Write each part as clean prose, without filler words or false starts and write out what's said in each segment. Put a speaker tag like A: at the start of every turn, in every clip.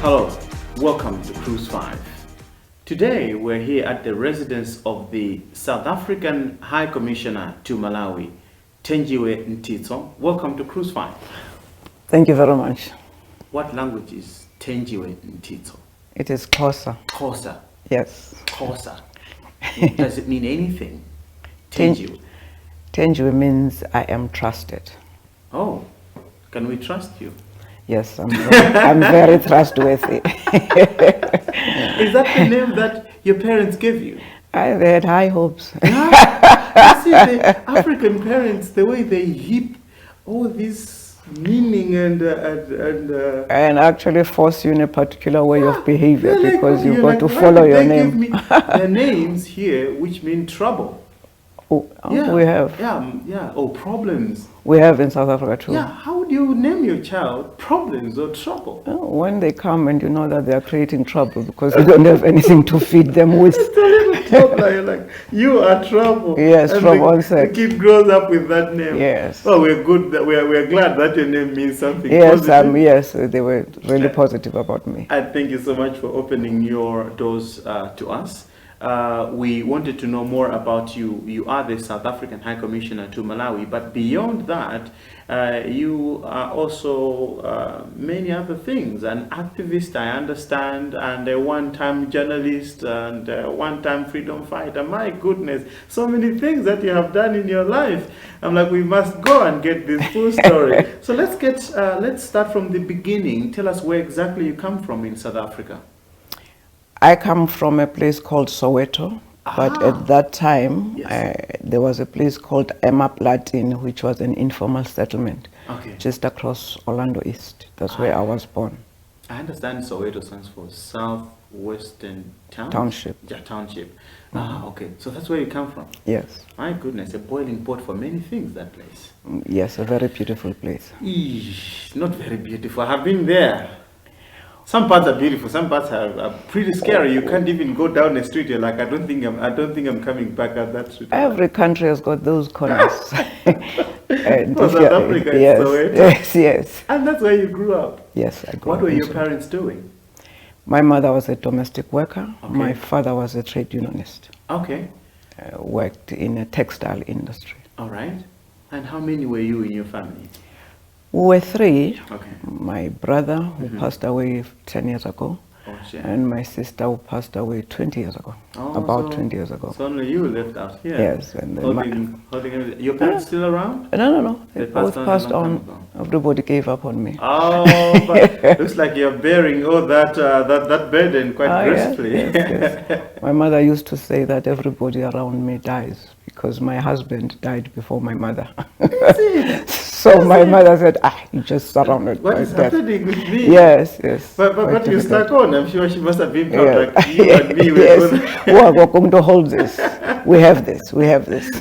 A: Hello, welcome to Cruise 5. Today we're here at the residence of the South African High Commissioner to Malawi, Thenjiwe Mtintso. Welcome to Cruise 5.
B: Thank you very much.
A: What language is Thenjiwe Mtintso?
B: It is Xhosa.
A: Xhosa.
B: Yes.
A: Xhosa. Does it mean anything? Thenjiwe.
B: Thenjiwe means I am trusted.
A: Oh, can we trust you?
B: Yes, I'm very trustworthy.
A: Is that the name that your parents gave you?
B: I had high hopes.
A: You see, the African parents, the way they heap all this meaning and
B: actually force you in a particular way of behavior
A: like,
B: because you've got
A: like,
B: to follow your name.
A: Give me the names here which mean trouble.
B: Oh, we have.
A: Yeah. Oh, problems.
B: We have in South Africa too.
A: Yeah. How do you name your child problems or trouble?
B: When they come and you know that they are creating trouble because you don't have anything to feed them with.
A: It's a little toddler, like, you are trouble.
B: Yes,
A: and
B: from all
A: the
B: sides.
A: kid grows up with that name.
B: Yes.
A: Well, we're good. We're glad that your name means something.
B: Yes,
A: positive.
B: yes, they were really positive about me.
A: And thank you so much for opening your doors to us. We wanted to know more about you. You are the South African High Commissioner to Malawi, but beyond that, you are also many other things. An activist, I understand, and a one-time journalist, and a one-time freedom fighter. My goodness, so many things that you have done in your life. I'm like, we must go and get this full story. So let's start from the beginning. Tell us where exactly you come from in South Africa.
B: I come from a place called Soweto, but at that time, yes, there was a place called Platin, which was an informal settlement, just across Orlando East. That's where I was born.
A: I understand Soweto stands for Southwestern
B: Township.
A: Yeah, Township. Okay. So that's where you come from?
B: Yes.
A: My goodness, a boiling pot for many things, that place.
B: Yes, a very beautiful place.
A: Eesh, not very beautiful. I have been there. Some parts are beautiful. Some parts are pretty scary. You can't even go down the street. You're like, I don't think I'm coming back at that street.
B: Every country has got those corners.
A: And South Africa,
B: yes, yes.
A: And that's where you grew up.
B: Yes, I grew up.
A: What were your parents doing?
B: My mother was a domestic worker. Okay. My father was a trade unionist.
A: Okay.
B: Worked in a textile industry.
A: All right. And how many were you in your family?
B: We were three.
A: Okay.
B: My brother, who passed away 10 years ago, and my sister, who passed away 20 years ago, about 20 years ago.
A: So only you left out here.
B: Yes. And
A: holding everything. Your parents still around?
B: No. They both passed on. Everybody gave up on me.
A: Oh, but looks like you're bearing all that burden quite gracefully.
B: Yes. My mother used to say that everybody around me dies because my husband died before my mother. So my mother said, you just surrounded
A: by death. What is happening with me?
B: Yes.
A: But you stuck on. I'm sure she must have been proud, like you and me.
B: Yes. We're going to hold this. We have this.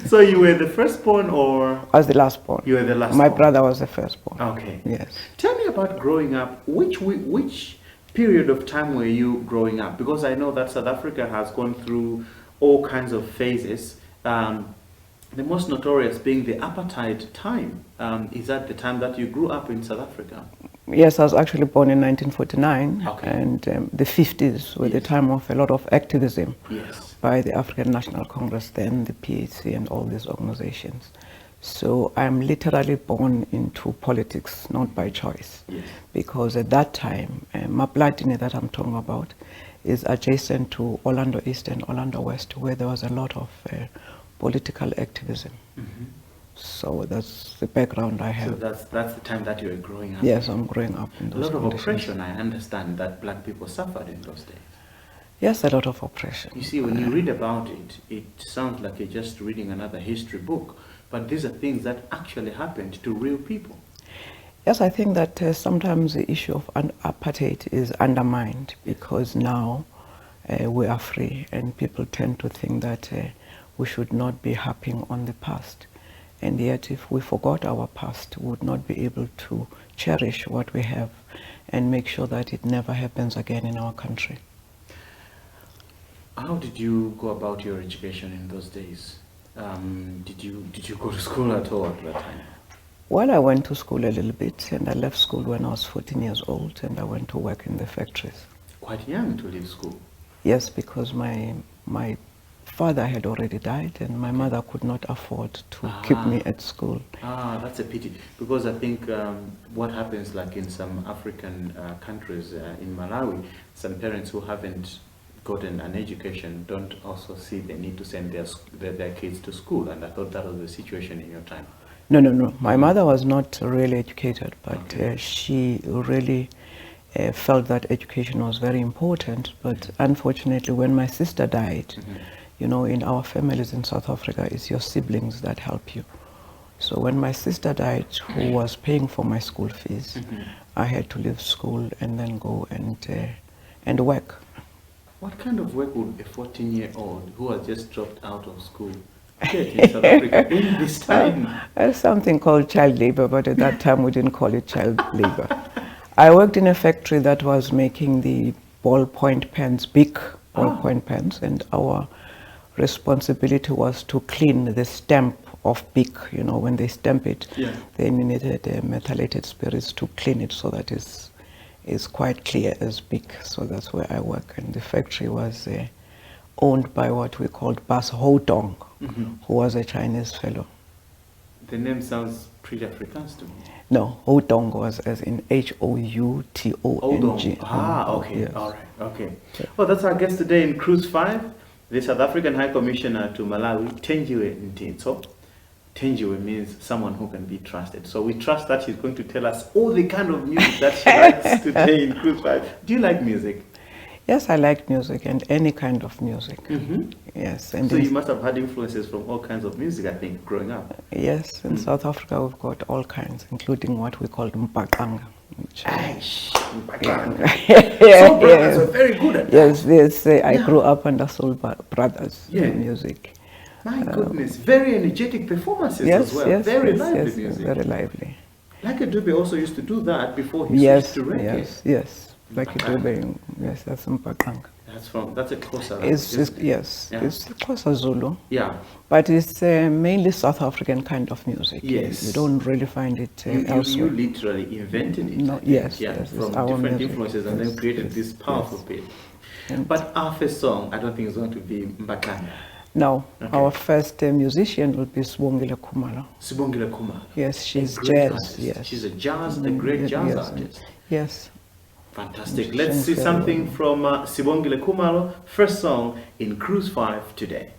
A: So you were the firstborn, or?
B: I was the last born.
A: You were the last born.
B: My brother was the firstborn.
A: Okay.
B: Yes.
A: Tell me about growing up. Which period of time were you growing up? Because I know that South Africa has gone through all kinds of phases. The most notorious being the apartheid time. Is that the time that you grew up in South Africa?
B: Yes, I was actually born in 1949, and the 50s were the time of a lot of activism by the African National Congress, then the PAC and all these organizations. So I'm literally born into politics, not by choice, because at that time, Maplatini that I'm talking about is adjacent to Orlando East and Orlando West, where there was a lot of political activism. So that's the background I have.
A: So that's the time that you were growing up?
B: Yes, I'm growing up in those
A: A lot of
B: conditions.
A: oppression, I understand, that black people suffered in those days.
B: Yes, a lot of oppression.
A: You see, when you read about it, it sounds like you're just reading another history book, but these are things that actually happened to real people.
B: Yes, I think that sometimes the issue of apartheid is undermined because now we are free and people tend to think that we should not be harping on the past. And yet if we forgot our past, we would not be able to cherish what we have and make sure that it never happens again in our country.
A: How did you go about your education in those days? Did you go to school at all at that time?
B: Well, I went to school a little bit, and I left school when I was 14 years old, and I went to work in the factories.
A: Quite young to leave school.
B: Yes, because my father had already died, and my mother could not afford to keep me at school.
A: That's a pity, because I think what happens, like in some African countries, in Malawi, some parents who haven't gotten an education don't also see the need to send their kids to school, and I thought that was the situation in your time.
B: No. My mother was not really educated, but she really felt that education was very important. But unfortunately, when my sister died, you know, in our families in South Africa, it's your siblings that help you. So when my sister died, who was paying for my school fees, I had to leave school and then go and work.
A: What kind of work would a 14-year-old who has just dropped out of school get in South Africa in this time?
B: Something called child labor, but at that time we didn't call it child labor. I worked in a factory that was making the ballpoint pens, big ballpoint pens, and our responsibility was to clean the stamp of BIC. You know, when they stamp it, then you needed methylated spirits to clean it so that it's quite clear as BIC. So that's where I work. And the factory was owned by what we called Bas Houtong, who was a Chinese fellow.
A: The name sounds pretty Afrikaans to me.
B: No, Houtong was as in H-O-U-T-O-N-G.
A: Okay,
B: yes.
A: All right, okay. Well, that's our guest today in Cruise 5, the South African High Commissioner to Malawi, Thenjiwe Mtintso. Thenjiwe means someone who can be trusted. So we trust that she's going to tell us all the kind of music that she likes today in Cruise 5. Do you like music?
B: Yes, I like music, and any kind of music. Yes. And
A: so you must have had influences from all kinds of music, I think, growing up.
B: Yes, in South Africa we've got all kinds, including what we call Mpaqanga.
A: Mpaqanga. Soul Brothers are very good at that.
B: Yes, I grew up under Soul Brothers music.
A: My goodness, very energetic performances as well. Very lively music.
B: Very lively.
A: Like Dube also used to do that before he switched to reggae.
B: Yes. Like Dube, yes, that's Mpaqanga.
A: That's a Xhosa.
B: It's Xhosa Zulu.
A: Yeah.
B: But it's mainly South African kind of music.
A: Yes.
B: You don't really find it elsewhere.
A: You literally invented it.
B: No, yes,
A: from different influences and then created this powerful bit. But our first song, I don't think it's going to be Mpaqanga.
B: No, our first musician will be Sibongile Khumalo.
A: Sibongile Khumalo.
B: Yes, she's jazz. Yes.
A: She's a great jazz artist.
B: Yes.
A: Fantastic. Let's see something from Sibongile Khumalo, first song in Cruise 5 today.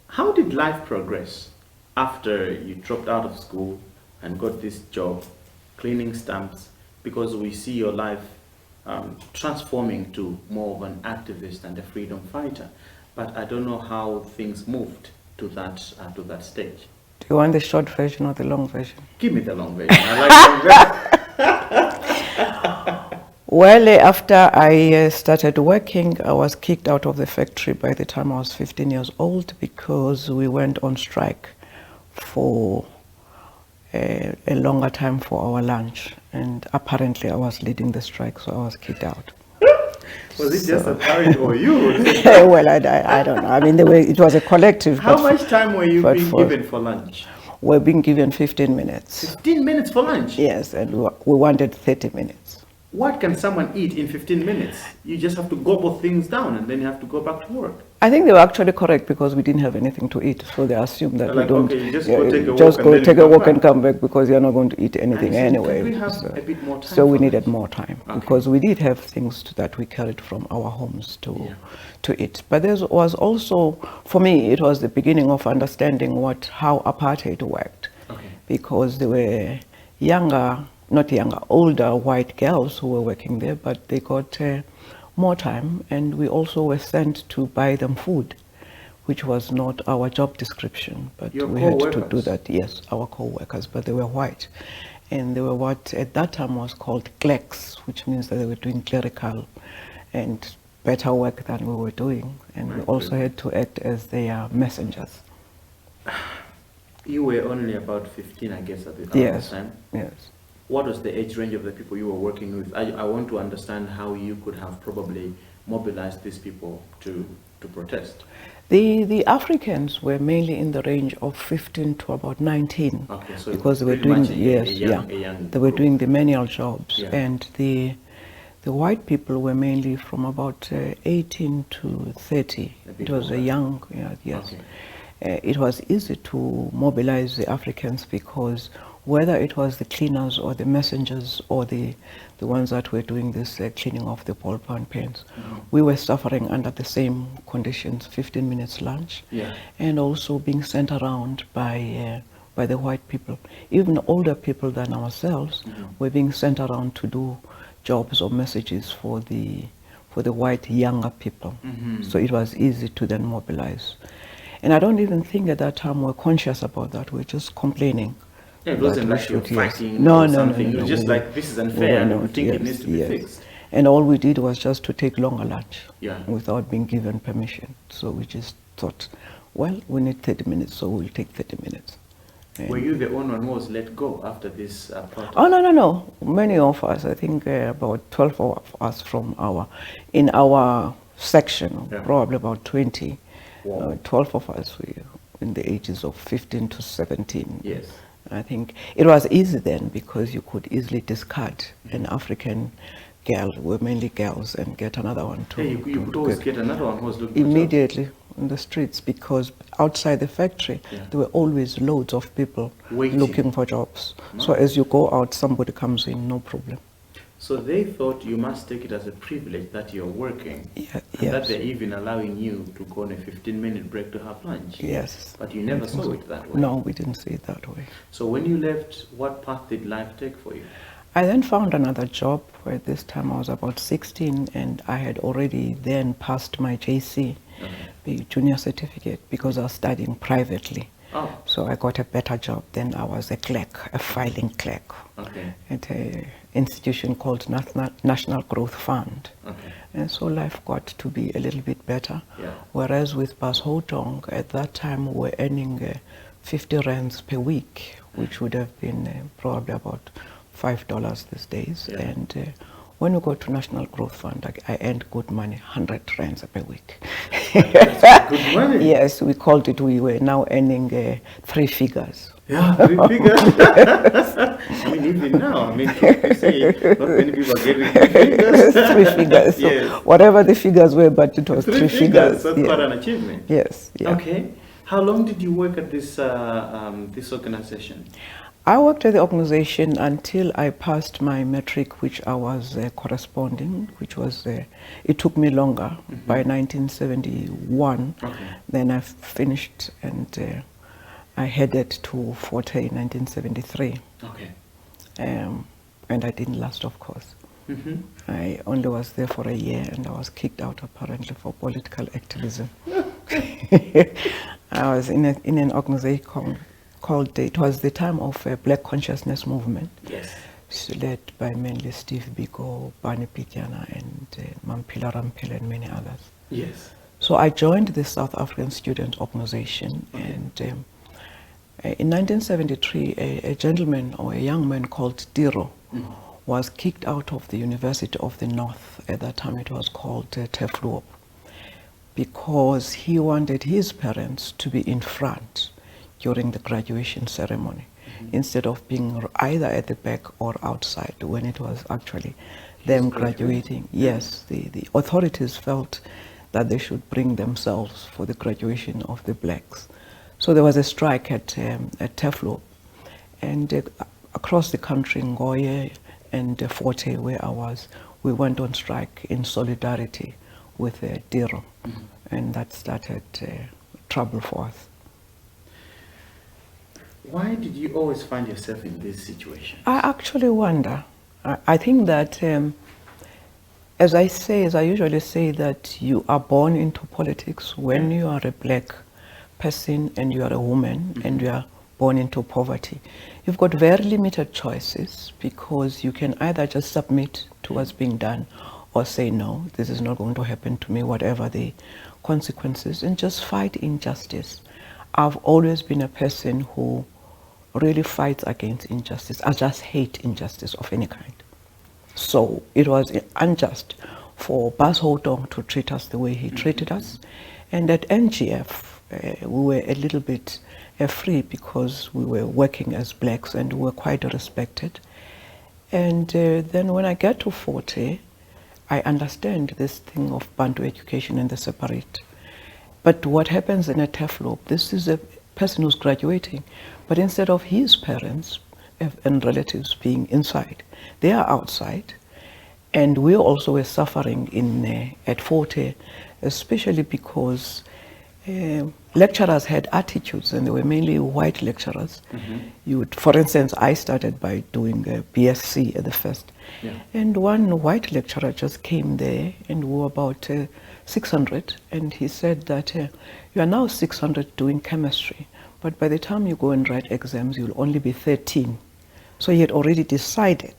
A: How did life progress after you dropped out of school and got this job cleaning stamps? Because we see your life transforming to more of an activist and a freedom fighter, but I don't know how things moved to that stage.
B: Do you want the short version or the long version?
A: Give me the long version. I like the long version.
B: Well, after I started working, I was kicked out of the factory by the time I was 15 years old because we went on strike for a longer time for our lunch, and apparently I was leading the strike, so I was kicked out.
A: Was it just a parent or you?
B: Well, I don't know. I mean, it was a collective.
A: How much time were you being given for lunch?
B: We're being given 15 minutes.
A: 15 minutes for lunch?
B: Yes, and we wanted 30 minutes.
A: What can someone eat in 15 minutes? You just have to gobble things down and then you have to go back to work.
B: I think they were actually correct because we didn't have anything to eat, so they assumed that we don't.
A: Okay, you just go take a walk
B: and come back because you're not going to eat anything anyway.
A: We have a bit more time.
B: So we needed more time because we did have things that we carried from our homes to eat. But there was also, for me, it was the beginning of understanding how apartheid worked, because there were older white girls who were working there, but they got more time, and we also were sent to buy them food, which was not our job description, but we had to do that. Yes, our co-workers, but they were white, and they were what at that time was called clerks, which means that they were doing clerical and better work than we were doing, and we also had to act as their messengers.
A: You were only about 15, I guess, at the time.
B: Yes.
A: What was the age range of the people you were working with? I want to understand how you could have probably mobilized these people to protest.
B: The Africans were mainly in the range of 15 to about 19,
A: okay, so
B: because they were doing they were doing the manual jobs,
A: yeah.
B: and the white people were mainly from about 18 to 30. It was a young, yes. Okay. It was easy to mobilize the Africans because whether it was the cleaners or the messengers or the ones that were doing this cleaning of the ballpoint pens, we were suffering under the same conditions, 15 minutes lunch, and also being sent around by the white people. Even older people than ourselves were being sent around to do jobs or messages for the white younger people. So it was easy to then mobilize. And I don't even think at that time we're conscious about that. We're just complaining.
A: Yeah, it wasn't like you're fighting
B: or
A: something.
B: No,
A: it was just like, this is unfair, and we think it needs to be fixed.
B: And all we did was just to take longer lunch without being given permission. So we just thought, well, we need 30 minutes, so we'll take 30 minutes. And
A: were you the only one who was let go after this protest?
B: Oh, no. Many of us, I think about 12 of us in our section, probably about 20. 12 of us were in the ages of 15 to 17.
A: Yes.
B: I think it was easy then because you could easily discard an African girl, were mainly girls, and get another one too.
A: You could always get another one who was looking
B: immediately in the streets, because outside the factory there were always loads of people looking for jobs. So as you go out, somebody comes in, no problem.
A: So they thought you must take it as a privilege that you're working, and that they're even allowing you to go on a 15-minute break to have lunch.
B: Yes.
A: But you never saw it that way.
B: No, we didn't see it that way.
A: So when you left, what path did life take for you?
B: I then found another job where this time I was about 16, and I had already then passed my JC, the junior certificate, because I was studying privately. Oh. So I got a better job. Then I was a clerk, a filing clerk, at an institution called National Growth Fund. And so life got to be a little bit better. Whereas with Soweto, at that time we were earning 50 rands per week, which would have been probably about $5 these days. And when we go to National Growth Fund, I earned good money, 100 rands per week.
A: That's good money.
B: Yes, we called it, we were now earning 3 figures.
A: Yeah, 3 figures. I mean, even now, you say not many people are getting 3 figures.
B: 3 figures. So whatever the figures were, but it was 3 figures.
A: That's quite an achievement.
B: Yes.
A: Okay. How long did you work at this this organization?
B: I worked at the organization until I passed my metric, which I was corresponding, which was, it took me longer. By 1971, then I finished, and I headed to Forte in 1973. And I didn't last, of course. I only was there for a year, and I was kicked out apparently for political activism. I was in an organization called, it was the time of a Black Consciousness movement, led by mainly Steve Biko, Barney Pityana, and Mampila Rampela, and many others. So I joined the South African Student Organization, and in 1973, a gentleman or a young man called Diro was kicked out of the University of the North. At that time it was called Tefluop, because he wanted his parents to be in front during the graduation ceremony, instead of being either at the back or outside when it was actually them graduating. Yes, the authorities felt that they should bring themselves for the graduation of the blacks. So there was a strike at Teflo, and across the country, Ngoye and Forte, where I was, we went on strike in solidarity with Diro, and that started trouble for us.
A: Why did you always find yourself in this situation?
B: I actually wonder. I think that, as I usually say, that you are born into politics when you are a black person and you are a woman and you are born into poverty. You've got very limited choices, because you can either just submit to what's being done or say, no, this is not going to happen to me, whatever the consequences, and just fight injustice. I've always been a person who really fights against injustice. I just hate injustice of any kind. So it was unjust for Soweto to treat us the way he treated us, And at NGF, we were a little bit free because we were working as blacks and we were quite respected. And then when I get to Forte, I understand this thing of Bantu education and the separate. But what happens in a TEFLOP, this is a person who's graduating, but instead of his parents and relatives being inside, they are outside. And we also were suffering at Forte, especially because lecturers had attitudes, and they were mainly white lecturers. For instance, I started by doing a BSc at the first. Yeah. And one white lecturer just came there, and we were about 600, and he said that you are now 600 doing chemistry, but by the time you go and write exams, you'll only be 13. So he had already decided,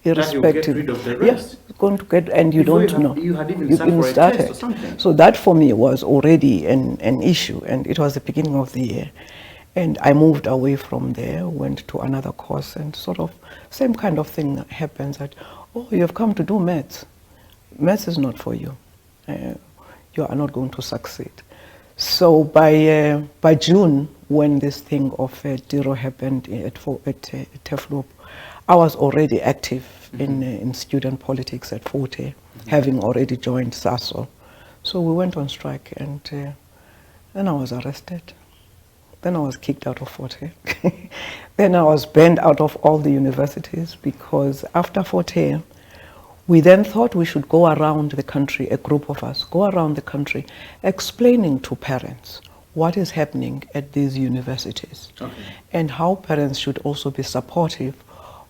B: irrespective.
A: That you get rid of the rest.
B: Yes, going to get, and you don't know.
A: You had even sat for a test or something.
B: So that for me was already an issue, and it was the beginning of the year. And I moved away from there, went to another course, and sort of same kind of thing happens that, oh, you have come to do maths. Maths is not for you. You are not going to succeed. So by June, when this thing of Diro happened at TEFLOP, I was already active in student politics at Forte, having already joined SASO. So we went on strike, and then I was arrested. Then I was kicked out of Forte. Then I was banned out of all the universities, because after Forte, we then thought we should go around the country, a group of us, go around the country explaining to parents what is happening at these universities, and how parents should also be supportive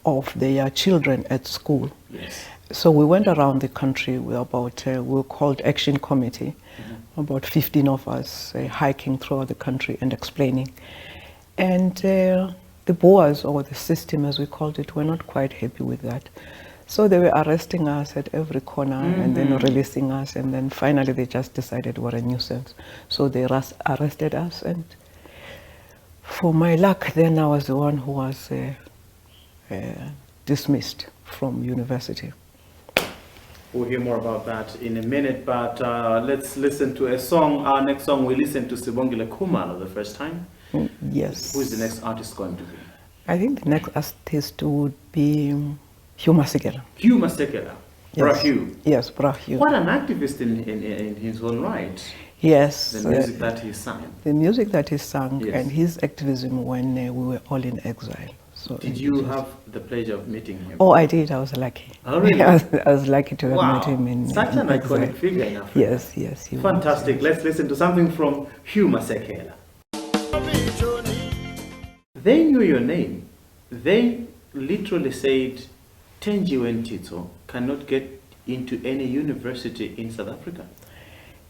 B: of their children at school. Yes. So we went around the country with about, we were called Action Committee, about 15 of us hiking throughout the country and explaining. And the Boers, or the system as we called it, were not quite happy with that. So they were arresting us at every corner and then releasing us, and then finally they just decided we were a nuisance. So they arrested us, and for my luck then I was the one who was dismissed from university.
A: We'll hear more about that in a minute, but let's listen to a song. Our next song, we listen to Sibongile Khumalo the first time.
B: Yes.
A: Who is the next artist going to be?
B: I think the next artist would be Hugh Masekela.
A: Hugh Masekela.
B: Yes.
A: Bra Hugh.
B: Yes, Bra Hugh.
A: What an activist in his own right.
B: Yes.
A: The music that he sang.
B: The music that he sang,
A: yes.
B: And his activism when we were all in exile. So
A: did you have the pleasure of meeting him?
B: Oh, I did. I was lucky.
A: Oh, really?
B: I was lucky to have met him in
A: such an
B: exile.
A: iconic figure in Africa.
B: Yes, yes.
A: Fantastic.
B: Was, yes.
A: Let's listen to something from Hugh Masekela. They knew your name. They literally said, Thenjiwe Mtintso cannot get into any university in South Africa.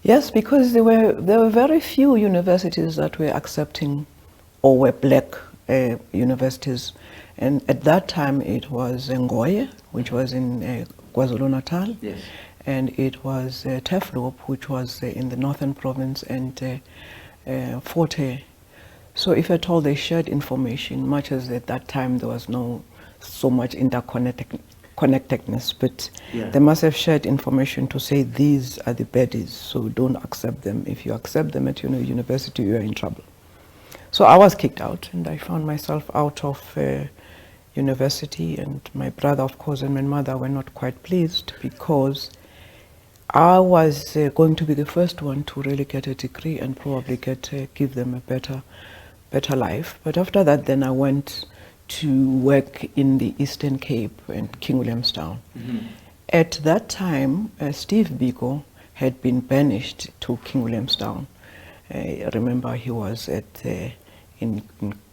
B: Yes, because there were very few universities that were accepting or were black universities. And at that time it was Ngoye, which was in KwaZulu-Natal.
A: Yes.
B: And it was TEFLOP, which was in the Northern Province, and Forte. So if at all they shared information, much as at that time there was no so much interconnectedness, but they must have shared information to say these are the baddies, so don't accept them. If you accept them at university, you are in trouble. So I was kicked out, and I found myself out of university, and my brother, of course, and my mother were not quite pleased, because I was going to be the first one to really get a degree and probably give them a better life. But after that, then I went to work in the Eastern Cape and King Williamstown. At that time, Steve Biko had been banished to King Williamstown. I remember he was in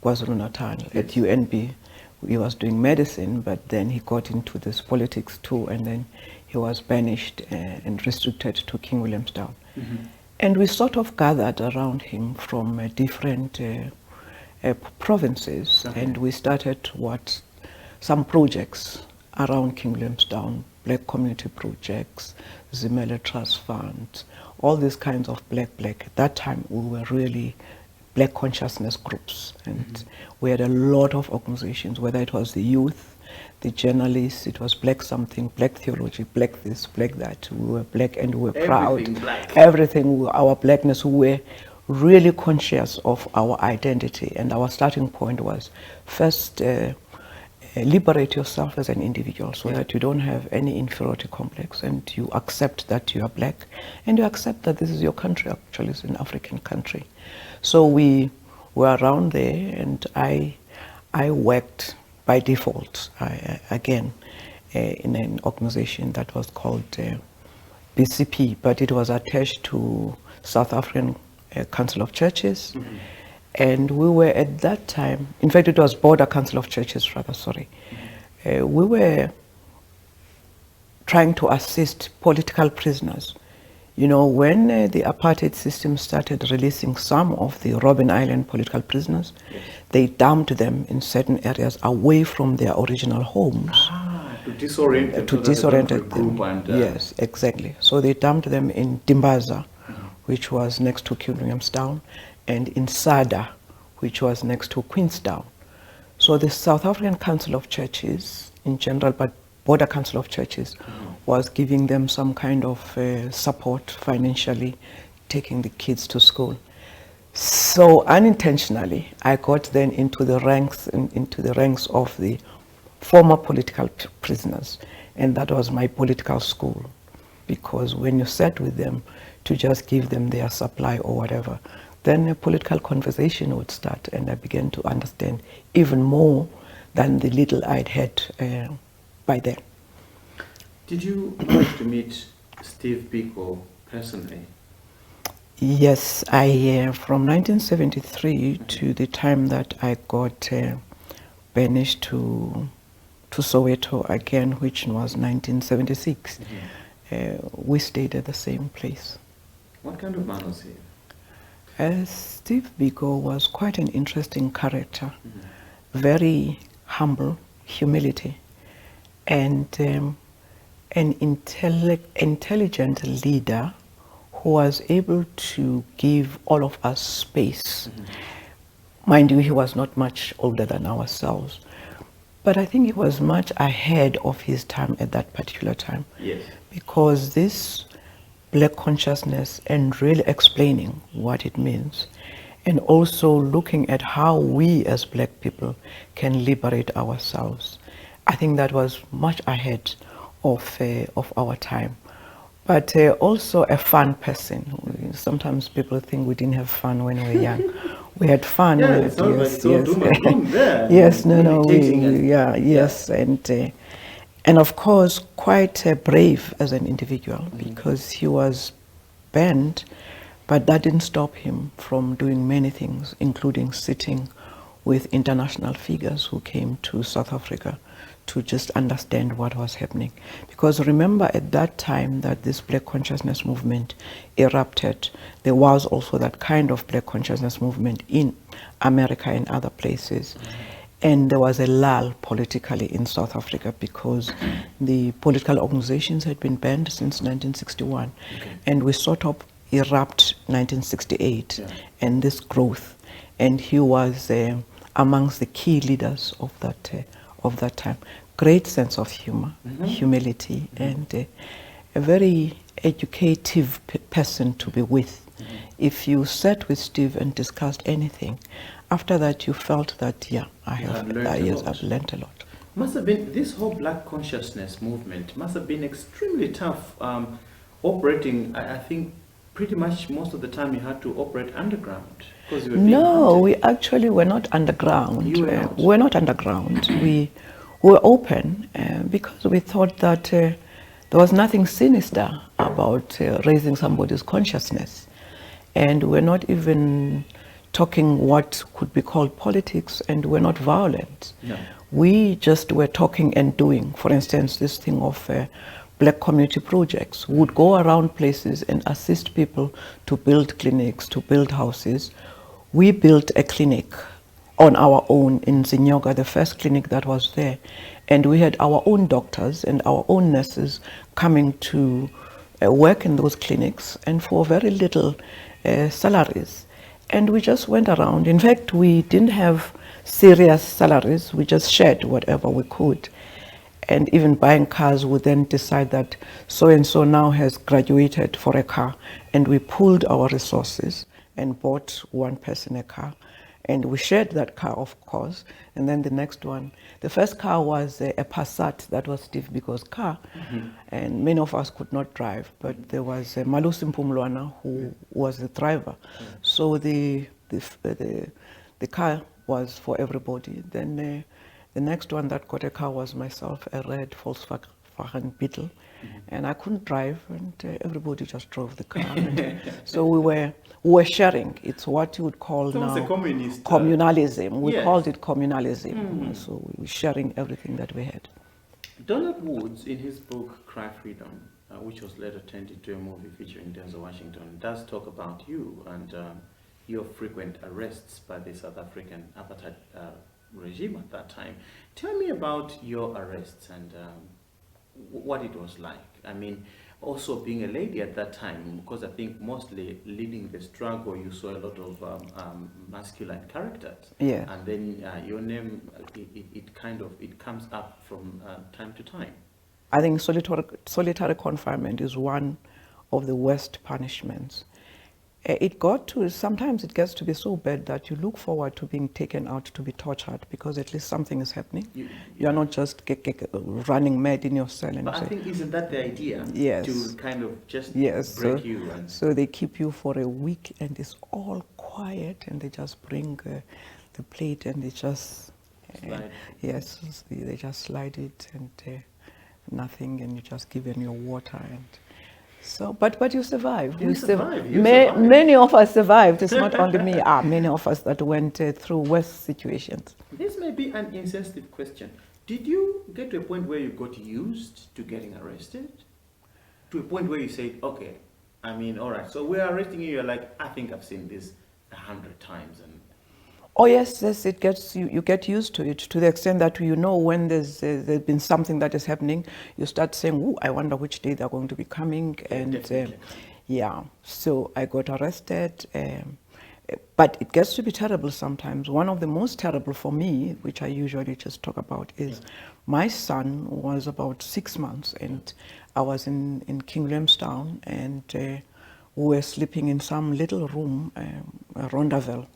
B: KwaZulu-Natal at UNB. He was doing medicine, but then he got into this politics too, and then he was banished and restricted to King Williamstown. And we sort of gathered around him from different provinces, and we started some projects around King Williamstown, black community projects, Zimele Trust Fund, all these kinds of black. At that time we were really black consciousness groups, and we had a lot of organizations, whether it was the youth, the journalists, it was black something, black theology, black this, black that. We were black and we were proud.
A: Black.
B: Everything, our blackness, we were really conscious of our identity. And our starting point was first, liberate yourself as an individual so that you don't have any inferiority complex, and you accept that you are black, and you accept that this is your country. Actually, it's an African country. So we were around there, and I worked by default again in an organization that was called BCP, but it was attached to South African Council of Churches. And we were at that time, in fact, it was Border Council of Churches, rather, sorry. We were trying to assist political prisoners. You know, when the apartheid system started releasing some of the Robben Island political prisoners, they dumped them in certain areas away from their original homes.
A: To disorient them.
B: To disorient them. And, yes, exactly. So they dumped them in Dimbaza, which was next to King Williamstown, and in Sada, which was next to Queenstown. So the South African Council of Churches in general, but Border Council of Churches, was giving them some kind of support financially, taking the kids to school. So unintentionally, I got then into the ranks of the former political prisoners, and that was my political school. Because when you sat with them to just give them their supply or whatever, then a political conversation would start, and I began to understand even more than the little I'd had by then.
A: Did you manage to meet Steve Biko personally?
B: Yes, I from 1973 to the time that I got banished to Soweto again, which was 1976. We stayed at the same place.
A: What kind of man was he?
B: Steve Biko was quite an interesting character, very humble, humility, and an intelligent leader who was able to give all of us space. Mind you, he was not much older than ourselves, but I think he was much ahead of his time at that particular time.
A: Yes.
B: Because this black consciousness and really explaining what it means, and also looking at how we as black people can liberate ourselves. I think that was much ahead of our time. But also a fun person. Sometimes people think we didn't have fun when we were young. We had fun. Yes. And of course, quite brave as an individual, because he was banned, but that didn't stop him from doing many things, including sitting with international figures who came to South Africa to just understand what was happening. Because remember, at that time that this black consciousness movement erupted, there was also that kind of black consciousness movement in America and other places. And there was a lull politically in South Africa because the political organizations had been banned since 1961. And we sort of erupt 1968 and this growth. And he was amongst the key leaders of that time. Great sense of humor, humility, and a very educative person to be with. If you sat with Steve and discussed anything, after that you felt that, I've learned a lot.
A: Must have been, this whole black consciousness movement must have been extremely tough operating. I think pretty much most of the time you had to operate underground.
B: No, we actually were not underground. We were not underground. We were open because we thought that there was nothing sinister about raising somebody's consciousness. And we're not even talking what could be called politics, and we're not violent.
A: No.
B: We just were talking and doing. For instance, this thing of black community projects. We would go around places and assist people to build clinics, to build houses. We built a clinic on our own in Zinyoga, the first clinic that was there. And we had our own doctors and our own nurses coming to work in those clinics, and for very little salaries. And we just went around. In fact, we didn't have serious salaries. We just shared whatever we could. and even buying cars, would then decide that so-and-so now has graduated for a car, and we pooled our resources and bought one person a car. And we shared that car, of course. And then the next one, the first car was a Passat. That was Steve Biko's car. And many of us could not drive, but there was Malusi Mpumlwana who was the driver. So the car was for everybody. Then the next one that got a car was myself, a red Volkswagen Beetle. And I couldn't drive, and everybody just drove the car. So we were sharing. It's what you would call now communalism. We called it communalism. So we were sharing everything that we had.
A: Donald Woods, in his book Cry Freedom, which was later turned into a movie featuring Denzel Washington, does talk about you and your frequent arrests by the South African apartheid regime at that time. Tell me about your arrests and what it was like. I mean, also being a lady at that time, because I think mostly leading the struggle, you saw a lot of masculine characters.
B: Yeah.
A: And then your name, it comes up from time to time.
B: I think solitary confinement is one of the worst punishments. Sometimes it gets to be so bad that you look forward to being taken out to be tortured, because at least something is happening. You are not just running mad in your cell.
A: But I think, isn't that the idea?
B: Yes.
A: To kind of just break you.
B: So they keep you for a week and it's all quiet, and they just bring the plate and they just...
A: slide.
B: Yes, they just slide it and nothing, and you just give them your water. And so, but you survived. You survived. Many of us survived. It's not only me. Many of us that went through worse situations.
A: This may be an insensitive question. Did you get to a point where you got used to getting arrested? To a point where you said, okay, I mean, all right, so we're arresting you. You're like, I think I've seen this 100 times. And
B: oh yes, it gets you get used to it, to the extent that when there's been something that is happening, you start saying, "Ooh, I wonder which day they're going to be coming." And yeah, so I got arrested, but it gets to be terrible sometimes. One of the most terrible for me, which I usually just talk about, is my son was about 6 months, and I was in King Williamstown, and we were sleeping in some little room, Rondaville,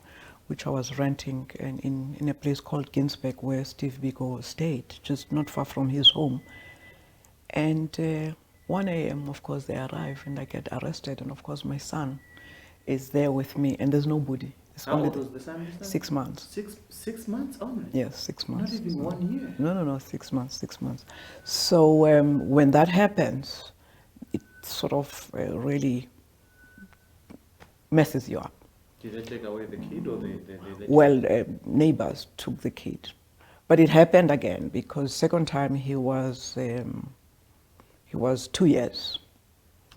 B: which I was renting in a place called Ginsberg, where Steve Biko stayed, just not far from his home. And 1 a.m., of course, they arrive and I get arrested. And of course, my son is there with me, and there's nobody. It's
A: how old was the son?
B: 6 months.
A: 6 months only?
B: Yes, 6 months.
A: Not even 1 year?
B: No, 6 months, 6 months. So when that happens, it sort of really messes you up.
A: Did they take away the kid, or they
B: Well, neighbors took the kid, but it happened again, because second time he was 2 years.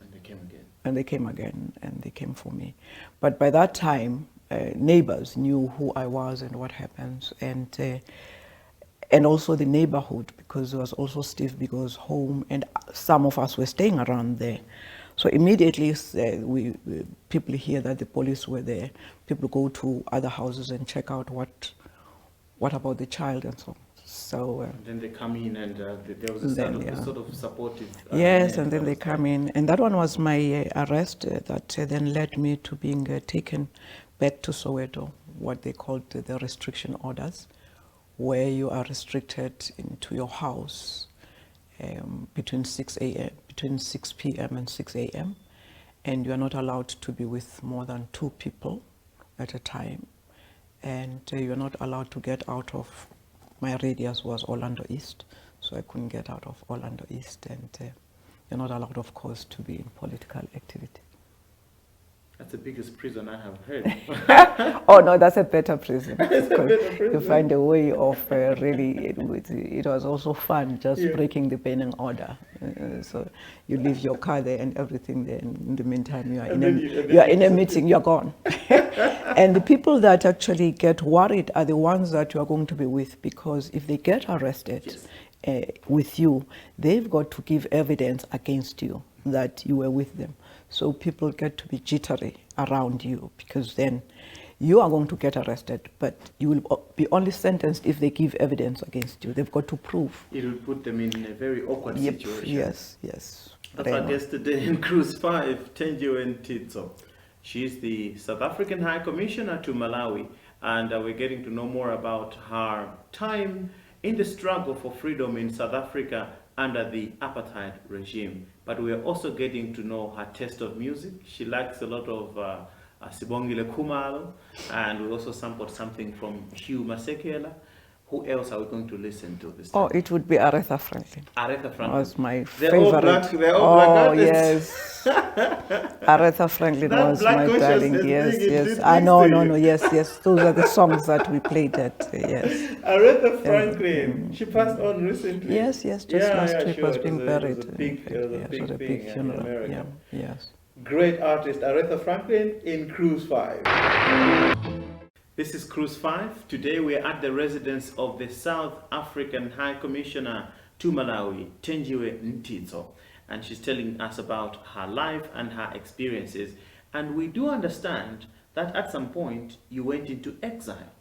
A: And they came again.
B: And they came again, and they came for me. But by that time, neighbors knew who I was and what happens, and also the neighborhood, because it was also Steve Biko's home, and some of us were staying around there. So immediately, people hear that the police were there. People go to other houses and check out what about the child and so on. So
A: and then they come in, and there was a sort of supportive.
B: Yes, and then they come in, and that one was my arrest that then led me to being taken back to Soweto, what they called the restriction orders, where you are restricted into your house between 6 p.m. and 6 a.m. and you are not allowed to be with more than 2 people at a time, and you are not allowed to get out of, my radius was Orlando East, so I couldn't get out of Orlando East, and you're not allowed, of course, to be in political activity.
A: That's the biggest prison I have heard.
B: Oh no, that's a better prison. You find a way of really, it was also fun just breaking the banning order. So you leave your car there and everything there, and in the meantime you are in a meeting, you're gone. And the people that actually get worried are the ones that you are going to be with, because if they get arrested with you, they've got to give evidence against you that you were with them. So people get to be jittery around you, because then you are going to get arrested, but you will be only sentenced if they give evidence against you. They've got to prove.
A: It will put them in a very awkward situation.
B: Yes, yes.
A: That's our guest today in Cruise 5, Thenjiwe Mtintso. She's the South African High Commissioner to Malawi, and we're getting to know more about her time in the struggle for freedom in South Africa under the apartheid regime. But we're also getting to know her taste of music. She likes a lot of Sibongile Khumalo, and we also sampled something from Cuba. Who else are we going to listen to this time?
B: Oh, it would be Aretha Franklin.
A: Aretha Franklin.
B: Was my
A: they're
B: favorite.
A: All black, they're all black
B: artists. Yes. Aretha Franklin
A: that
B: was my darling. Yes, yes. No. Yes. Those are the songs that we played at. Yes.
A: Aretha Franklin. She passed on recently.
B: Yes. Just last week was being buried.
A: It was a big funeral in America.
B: Yes.
A: Great artist Aretha Franklin in Cruise 5. This is Cruise 5. Today we are at the residence of the South African High Commissioner to Malawi, Thenjiwe Mtintso, and she's telling us about her life and her experiences. And we do understand that at some point you went into exile.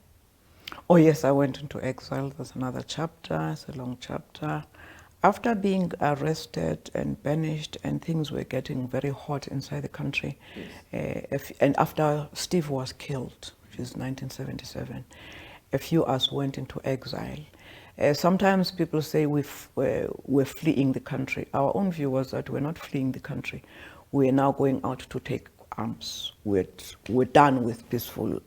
B: Oh yes, I went into exile. There's another chapter. It's a long chapter. After being arrested and banished, and things were getting very hot inside the country, yes. And after Steve was killed, which is 1977, a few of us went into exile. Sometimes people say we're fleeing the country. Our own view was that we're not fleeing the country. We're now going out to take arms. We're done with peaceful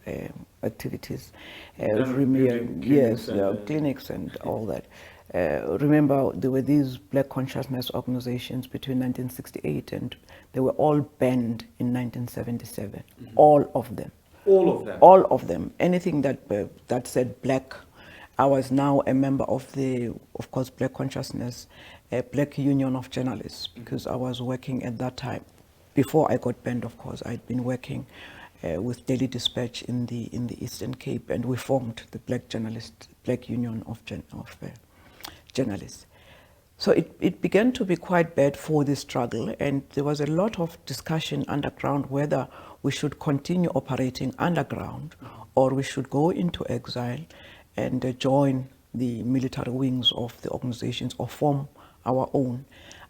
B: activities. Clinics and all that. Remember, there were these black consciousness organizations between 1968 and they were all banned in 1977. Mm-hmm. All of them. All of them. Anything that said black. I was now a member of the, of course, Black Consciousness, Black Union of Journalists, because I was working at that time. Before I got banned, of course, I'd been working with Daily Dispatch in the Eastern Cape, and we formed the Black Union of Journalists. So it began to be quite bad for the struggle, and there was a lot of discussion underground whether we should continue operating underground or we should go into exile and join the military wings of the organizations or form our own.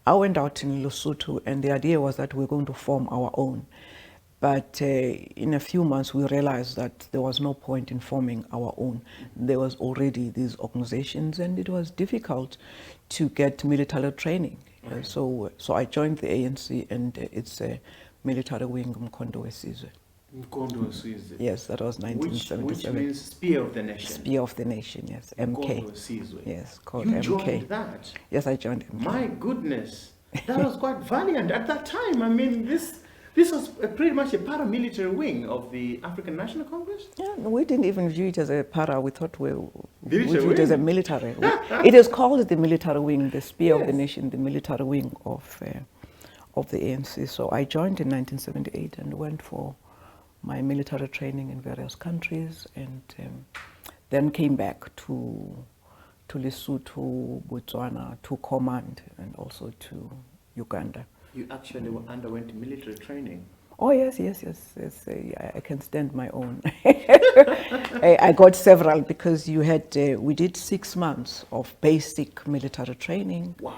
B: I went out in Lesotho, and the idea was that we're going to form our own. But in a few months, we realized that there was no point in forming our own. There was already these organizations, and it was difficult to get military training. Okay. So I joined the ANC, and it's a military wing, uMkhonto Sizwe.
A: uMkhonto Sizwe.
B: Yes, that was 1977.
A: Which means Spear of the Nation.
B: Spear of the Nation, yes. MK.
A: Sizwe.
B: Yes, called
A: you
B: MK.
A: You joined that?
B: Yes, I joined MK.
A: My goodness, that was quite valiant at that time. I mean, this was pretty much a paramilitary wing of the African National Congress?
B: Yeah, we didn't even view it as a para. We thought we
A: viewed
B: it as a military. It is called the military wing, the Spear of the Nation, the military wing of the ANC. So I joined in 1978 and went for my military training in various countries, and then came back to Lesotho, Botswana, to command, and also to Uganda.
A: You actually underwent military training?
B: Oh, yes. I can stand my own. I got several because we did 6 months of basic military training.
A: Wow.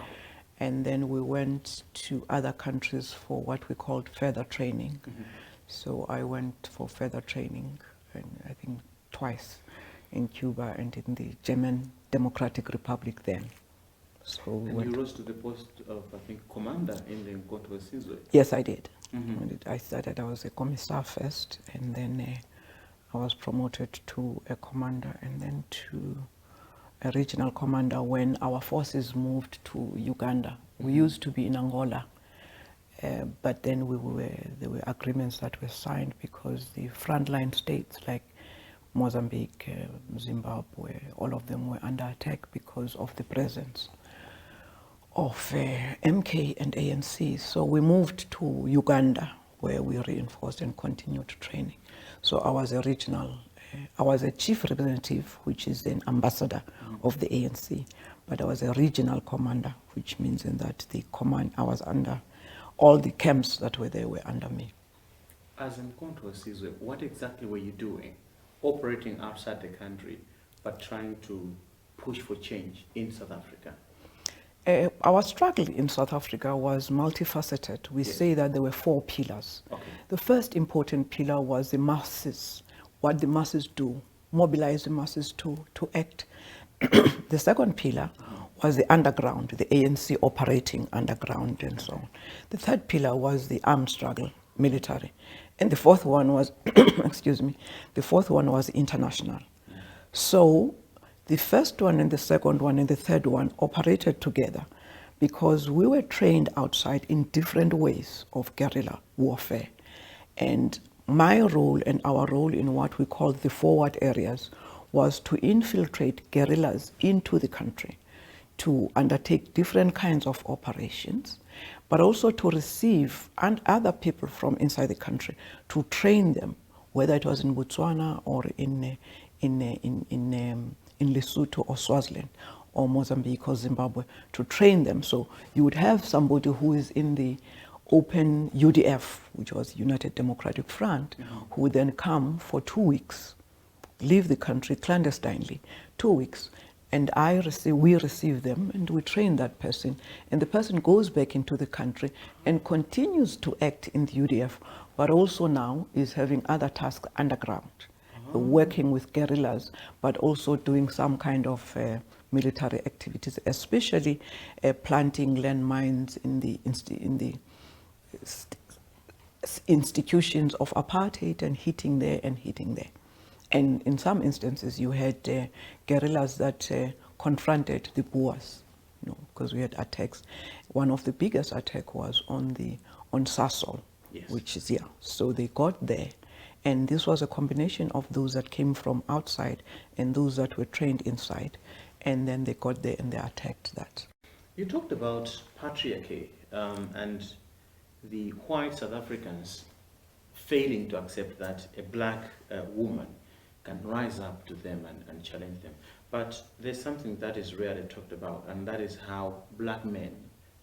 B: And then we went to other countries for what we called further training. Mm-hmm. So I went for further training, and I think twice, in Cuba and in the German Democratic Republic then. So
A: and you rose to the post of, I think, commander in the uMkhonto Sizwe?
B: Yes, I did.
A: Mm-hmm.
B: I was a commissar first, and then I was promoted to a commander, and then to a regional commander when our forces moved to Uganda. Mm-hmm. We used to be in Angola, but then there were agreements that were signed because the frontline states like Mozambique, Zimbabwe, all of them were under attack because of the presence of MK and ANC. So we moved to Uganda, where we reinforced and continued training. So I was a regional, I was a chief representative, which is an ambassador of the ANC, but I was a regional commander, which means in that the command, I was under, all the camps that were there were under me.
A: As uMkhonto, Sizwe, what exactly were you doing, operating outside the country, but trying to push for change in South Africa?
B: Our struggle in South Africa was multifaceted. We say that there were 4 pillars.
A: Okay.
B: The first important pillar was the masses, what the masses do, mobilize the masses to act. The second pillar was the underground, the ANC operating underground and so on. The third pillar was the armed struggle, military. And the fourth one was, excuse me, the fourth one was international. So the first one and the second one and the third one operated together because we were trained outside in different ways of guerrilla warfare. And my role and our role in what we call the forward areas was to infiltrate guerrillas into the country, to undertake different kinds of operations, but also to receive and other people from inside the country to train them, whether it was in Botswana or in Lesotho or Swaziland or Mozambique or Zimbabwe, to train them. So you would have somebody who is in the open UDF, which was United Democratic Front, who would then come for 2 weeks, leave the country clandestinely, 2 weeks, and we receive them and we train that person, and the person goes back into the country and continues to act in the UDF, but also now is having other tasks underground, working with guerrillas, but also doing some kind of military activities, especially planting landmines in the institutions of apartheid and hitting there and hitting there. And in some instances, you had guerrillas that confronted the Boers, because we had attacks. One of the biggest attack was on Sasol, which is here. So they got there, and this was a combination of those that came from outside and those that were trained inside, and then they got there and they attacked that.
A: You talked about patriarchy and the white South Africans failing to accept that a black woman can rise up to them and challenge them. But there's something that is rarely talked about, and that is how black men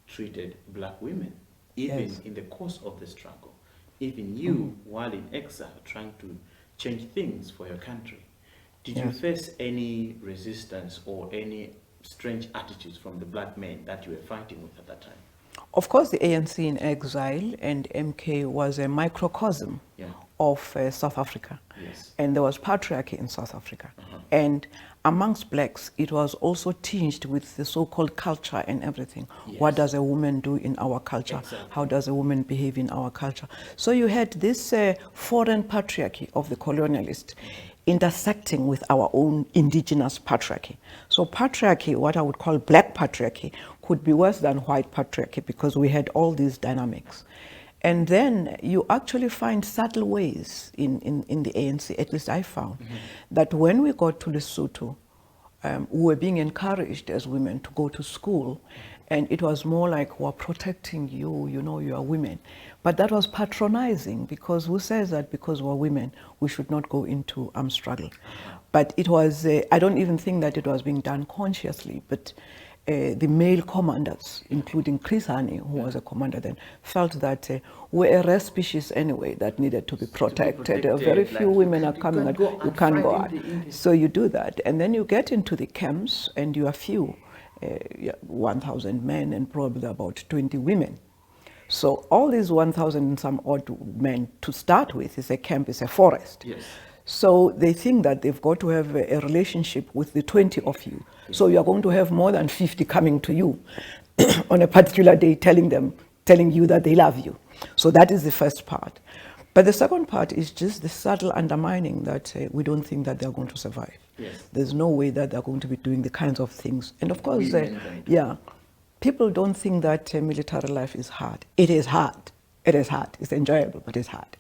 A: treated black women, even in the course of the struggle. Even you, while in exile, trying to change things for your country. Did you face any resistance or any strange attitudes from the black men that you were fighting with at that time?
B: Of course, the ANC in exile and MK was a microcosm of South Africa. And there was patriarchy in South Africa. And amongst blacks, it was also tinged with the so-called culture and everything. What does a woman do in our culture? How does a woman behave in our culture? So you had this foreign patriarchy of the colonialist intersecting with our own indigenous patriarchy. So patriarchy, what I would call black patriarchy, could be worse than white patriarchy because we had all these dynamics. And then you actually find subtle ways in the ANC, at least I found, that when we got to Lesotho, we were being encouraged as women to go to school, and it was more like, we're protecting you, you are women. But that was patronizing, because who says that because we're women, we should not go into armed struggle? But it was, I don't even think that it was being done consciously, but the male commanders, including Chris Hani, who was a commander then, felt that we're a rare species anyway that needed to be protected. Very few women are coming out, you can't go out. So you do that. And then you get into the camps and you are few, 1,000 men and probably about 20 women. So all these 1,000 and some odd men to start with is a camp, is a forest. So they think that they've got to have a relationship with the 20 of you. So you are going to have more than 50 coming to you on a particular day telling you that they love you. So that is the first part. But the second part is just the subtle undermining that we don't think that they're going to survive. There's no way that they're going to be doing the kinds of things. And of course, people don't think that military life is hard. It is hard. It is hard. It's enjoyable, but it's hard.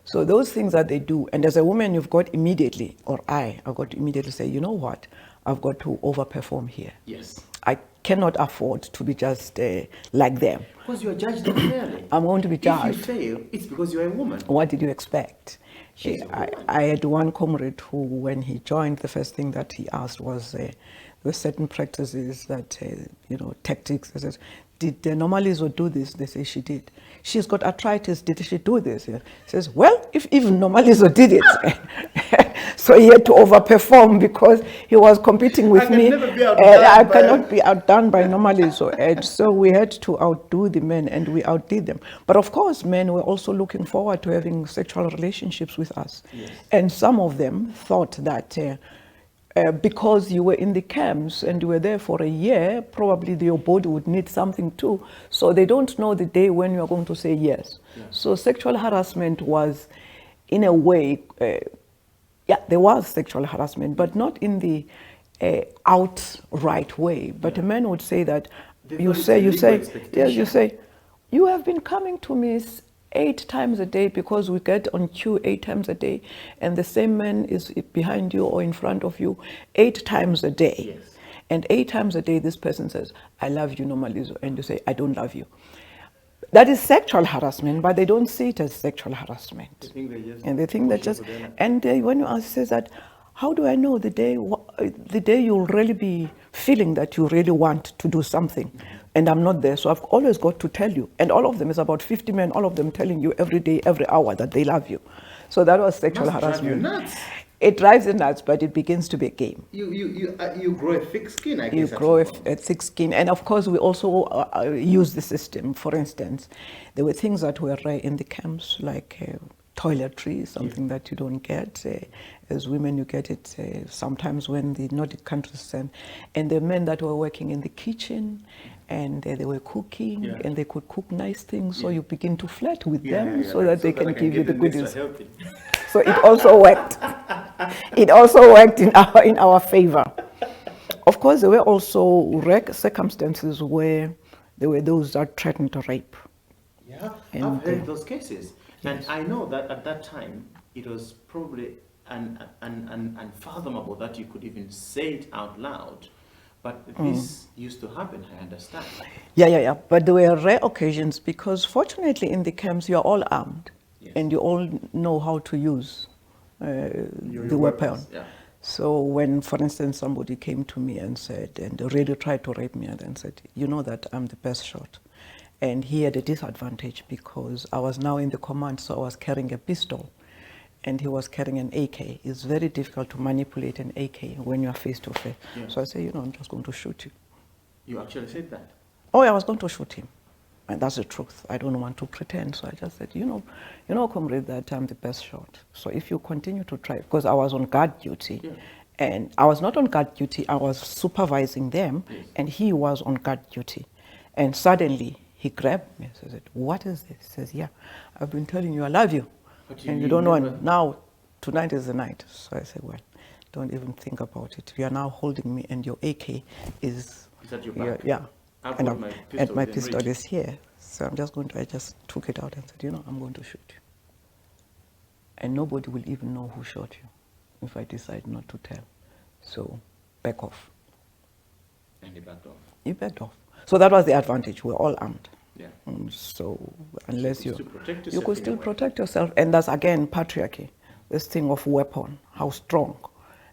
B: So those things that they do, and as a woman, you've got immediately, or I've got to immediately say, you know what, I've got to overperform here. I cannot afford to be just like them.
A: Because you are judged unfairly.
B: I'm going to be judged.
A: If you fail, it's because you're a woman.
B: What did you expect? I had one comrade who, when he joined, the first thing that he asked was, there were certain practices that, tactics. He says, did Normalizo do this? They say she did. She's got arthritis. Did she do this? He says, well, if even Normalizo did it. So he had to overperform because he was competing with me. I cannot be outdone by Normalizo. And so we had to outdo the men, and we outdid them. But of course, men were also looking forward to having sexual relationships with us. Yes. And some of them thought that because you were in the camps and you were there for a year, probably your body would need something too. So they don't know the day when you are going to say yes. Yeah. So sexual harassment was, in a way, there was sexual harassment, but not in the outright way. But a man would say that, you say, you have been coming to me 8 times a day because we get on queue 8 times a day, and the same man is behind you or in front of you 8 times a day. Yes. And 8 times a day, this person says, I love you, Normalizo, and you say, I don't love you. That is sexual harassment, but they don't see it as sexual harassment. They think that just, and when you ask, says that, how do I know the day you'll really be feeling that you really want to do something, and I'm not there, so I've always got to tell you. And all of them is about 50 men, all of them telling you every day, every hour that they love you. So that was sexual harassment.
A: Drive you nuts.
B: It drives you nuts, but it begins to be a game.
A: You grow a thick skin, I guess.
B: You grow a thick skin. And of course, we also use the system. For instance, there were things that were rare in the camps, like toiletry, something that you don't get. As women, you get it sometimes when the Nordic countries send. And the men that were working in the kitchen, and they were cooking, and they could cook nice things, so you begin to flirt with them so that they can give you the goodies. So it also worked. It also worked in our favor. Of course, there were also circumstances where there were those that threatened to rape.
A: Yeah, I've heard those cases. Yes. And I know that at that time, it was probably unfathomable that you could even say it out loud. But this used to happen, I understand. Yeah.
B: But there were rare occasions because fortunately in the camps, you're all armed. Yes. And you all know how to use the weapon. Yeah. So when, for instance, somebody came to me and said, and really tried to rape me, and then said, you know that I'm the best shot. And he had a disadvantage because I was now in the command, so I was carrying a pistol. And he was carrying an AK. It's very difficult to manipulate an AK when you are face to face. Yeah. So I said, I'm just going to shoot you.
A: You actually said that?
B: Oh, I was going to shoot him. And that's the truth. I don't want to pretend. So I just said, you know, comrade, that I'm the best shot. So if you continue to try, because I was on guard duty, and I was not on guard duty, I was supervising them, and he was on guard duty. And suddenly he grabbed me and said, what is this? He says, yeah, I've been telling you I love you. And you don't know, now tonight is the night. So I said, well, don't even think about it. You are now holding me, and your AK is
A: at your back.
B: Yeah. And my pistol is here. So I just took it out and said, I'm going to shoot you. And nobody will even know who shot you if I decide not to tell. So back off.
A: And he backed off?
B: He backed off. So that was the advantage. We're all armed.
A: Yeah.
B: So unless you
A: could
B: still protect yourself. And that's, again, patriarchy. This thing of weapon, how strong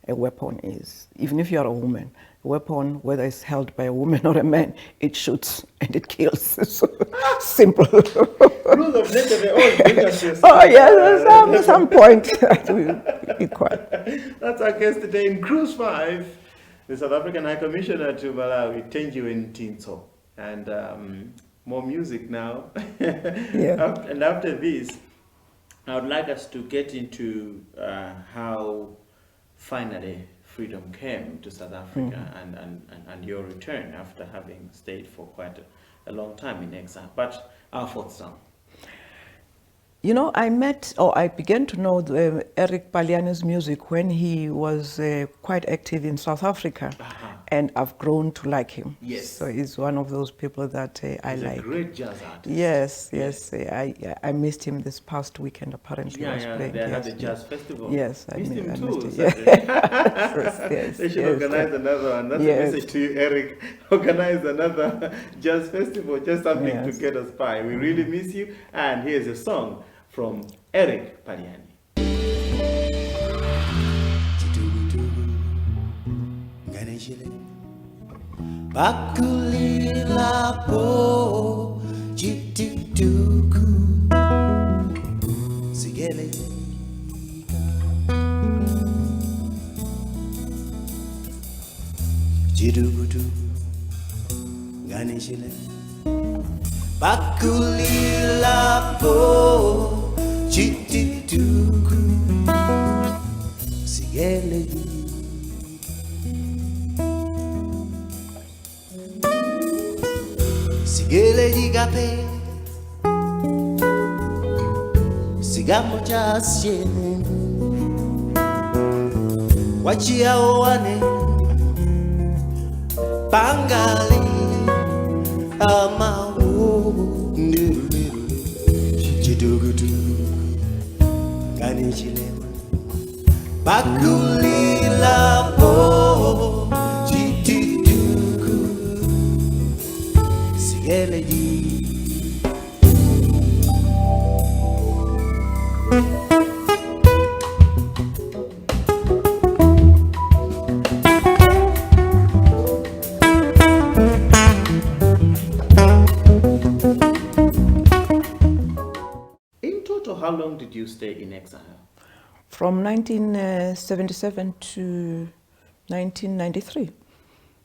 B: a weapon is. Even if you are a woman, a weapon, whether it's held by a woman or a man, it shoots and it kills. So simple.
A: Rule of nature,
B: oh, yes, some point.
A: That's our guest today in Cruise 5, the South African High Commissioner to Malawi, Thenjiwe Mtintso. And more music now. And after this, I would like us to get into how finally freedom came to South Africa and your return after having stayed for quite a long time in exile. But our fourth song.
B: I began to know Eric Paliani's music when he was quite active in South Africa. And I've grown to like him.
A: Yes.
B: So he's one of those people that I
A: he's
B: like.
A: A great jazz artist.
B: Yes. I missed him this past weekend. Apparently,
A: Yeah,
B: was playing.
A: They had a jazz festival.
B: Yes,
A: I missed him too.
B: Missed yes,
A: they should organize another one. That's a message to you, Eric. Organize another jazz festival, just something to get us by. We really miss you. And here's a song from Eric Paliani.
C: Bakulila po jitutuku sigele jidugudu ganishile bakulila po jitutuku sigele Sigele jigape Sigamo cha siene Wachia owane Bangali Amawo Chidugudu Gani chilema Bakulila po Chituduku Sigele
A: How long did you stay in exile?
B: From 1977 to 1993.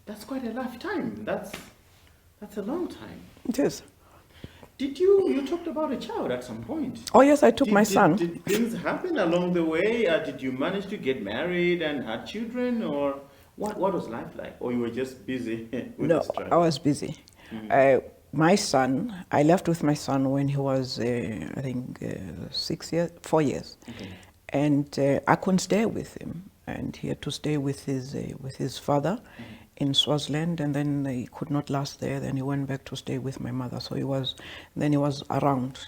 A: That's quite a lifetime. That's a long time.
B: It is.
A: Did you talked about a child at some point?
B: Oh yes, I took my son.
A: Did things happen along the way? Did you manage to get married and had children, or what was life like? Or you were just busy with
B: No,
A: this child?
B: I was busy. My son, I left with my son when he was, I think, 4 years. Okay. And I couldn't stay with him. And he had to stay with his father in Swaziland, and then he could not last there. Then he went back to stay with my mother. So he was around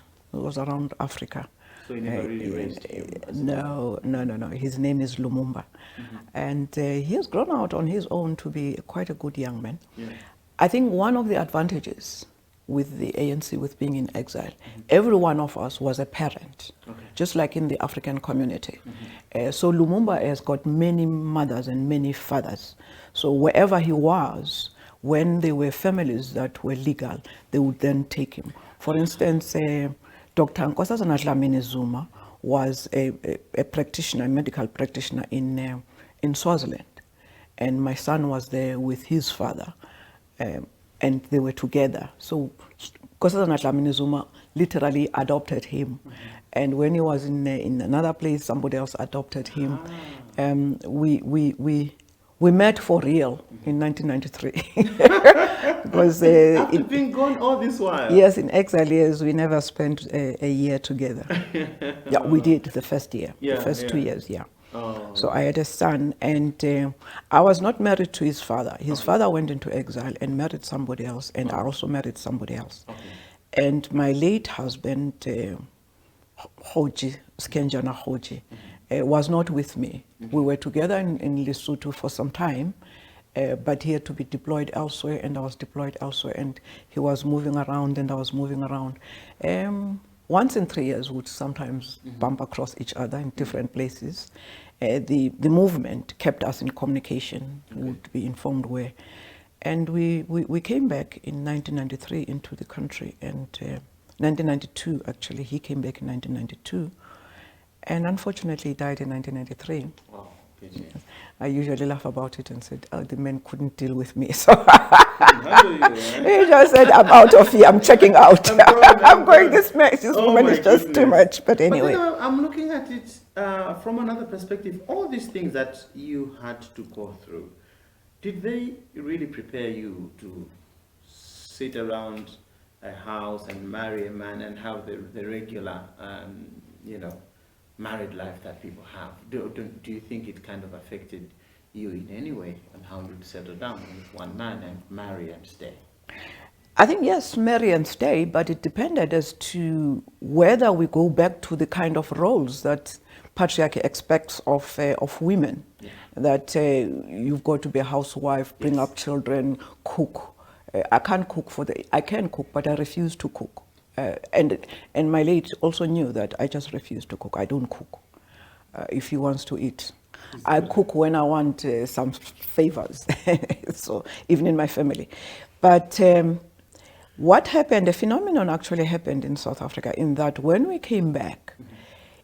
B: Africa.
A: So he never really raised him?
B: No. His name is Lumumba. And he has grown out on his own to be quite a good young man. Yeah. I think one of the advantages with the ANC, with being in exile, every one of us was a parent, just like in the African community. So Lumumba has got many mothers and many fathers. So wherever he was, when there were families that were legal, they would then take him. For instance, Dr. Nkosazana Dlamini Zuma was a practitioner, a medical practitioner in Swaziland. And my son was there with his father. And they were together. So Nkosazana Dlamini Zuma literally adopted him. And when he was in another place, somebody else adopted him. We met for real in 1993. Because
A: after being gone all this while?
B: Yes, in exile years, we never spent a year together. Yeah, we did the first year, the first 2 years, yeah. Oh. So I had a son, and I was not married to his father. His father went into exile and married somebody else, and I also married somebody else. And my late husband, Hoji, Skenjana Hoji, was not with me. We were together in Lesotho for some time, but he had to be deployed elsewhere, and I was deployed elsewhere, and he was moving around, and I was moving around. Once in 3 years, we would sometimes bump across each other in different places. The movement kept us in communication, would be informed where. And we came back in 1993 into the country, and 1992 actually, he came back in 1992. And unfortunately, he died in 1993.
A: Wow.
B: I usually laugh about it and said, oh, the men couldn't deal with me. So he just said, I'm out of here, I'm checking out. I'm going, this woman is just too much. But anyway.
A: But I'm looking at it from another perspective. All these things that you had to go through, did they really prepare you to sit around a house and marry a man and have the regular, married life that people have? Do you think it kind of affected you in any way on how you'd settle down with one man and marry and stay?
B: I think yes, marry and stay, but it depended as to whether we go back to the kind of roles that patriarchy expects of women.
A: Yeah.
B: That you've got to be a housewife, bring
A: Yes.
B: up children, cook. I can't cook I can cook, but I refuse to cook. And my late also knew that I just refuse to cook. I don't cook. If he wants to eat, I cook when I want some favors. So even in my family, but. What happened, a phenomenon actually happened in South Africa in that when we came back,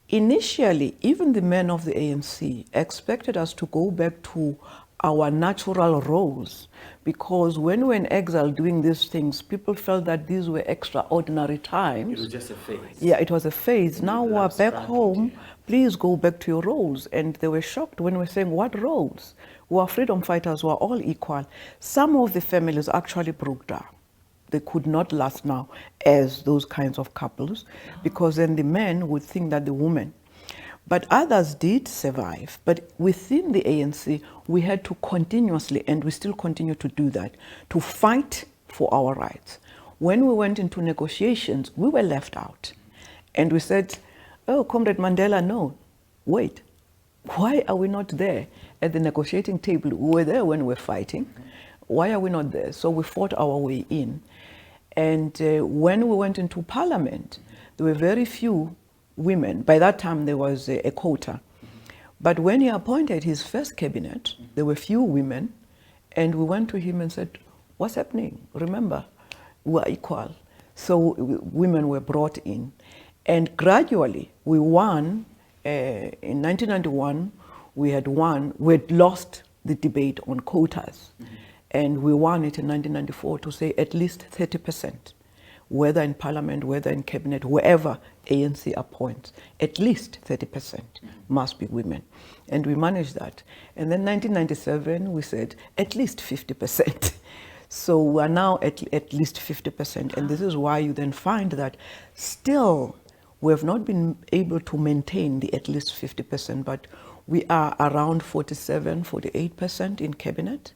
B: initially, even the men of the ANC expected us to go back to our natural roles, because when we were in exile doing these things, people felt that these were extraordinary times.
A: It was just a phase.
B: Yeah, it was a phase. Now we're back
A: Strategy.
B: home, please go back to your roles. And they were shocked when we were saying, what roles? We are freedom fighters, we are all equal. Some of the families actually broke down. They could not last now as those kinds of couples, because then the men would think that the woman. But others did survive. But within the ANC, we had to continuously, and we still continue to do that, to fight for our rights. When we went into negotiations, we were left out. And we said, oh, Comrade Mandela, no, wait. Why are we not there at the negotiating table? We were there when we were fighting. Why are we not there? So we fought our way in. And when we went into parliament, there were very few women. By that time, there was a quota. But when he appointed his first cabinet, there were few women. And we went to him and said, what's happening? Remember, we're equal. So women were brought in. And gradually, we won. In 1991, we had lost the debate on quotas. And we won it in 1994 to say at least 30%, whether in parliament, whether in cabinet, wherever ANC appoints, at least 30% must be women. And we managed that. And then 1997, we said at least 50%. So we're now at least 50%. And this is why you then find that still we have not been able to maintain the at least 50%, but we are around 47, 48% in cabinet.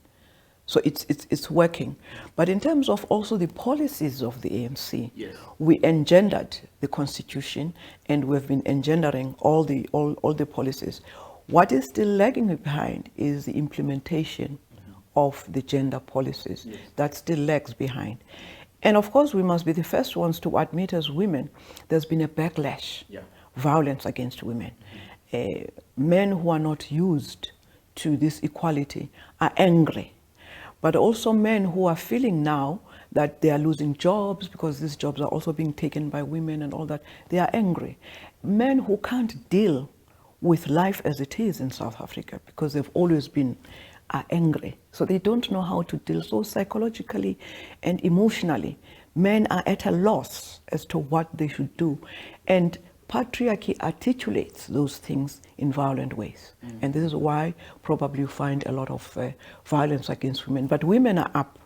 B: So it's working. But in terms of also the policies of the ANC,
A: yes,
B: we engendered the constitution, and we've been engendering all the policies. What is still lagging behind is the implementation of the gender policies.
A: Yes.
B: That still lags behind. And of course, we must be the first ones to admit as women, there's been a backlash, violence against women. Men who are not used to this equality are angry. But also men who are feeling now that they are losing jobs because these jobs are also being taken by women and all that, they are angry. Men who can't deal with life as it is in South Africa because they've always been are angry. So they don't know how to deal. So psychologically and emotionally, men are at a loss as to what they should do. And patriarchy articulates those things in violent ways. And this is why probably you find a lot of violence against women. But women are up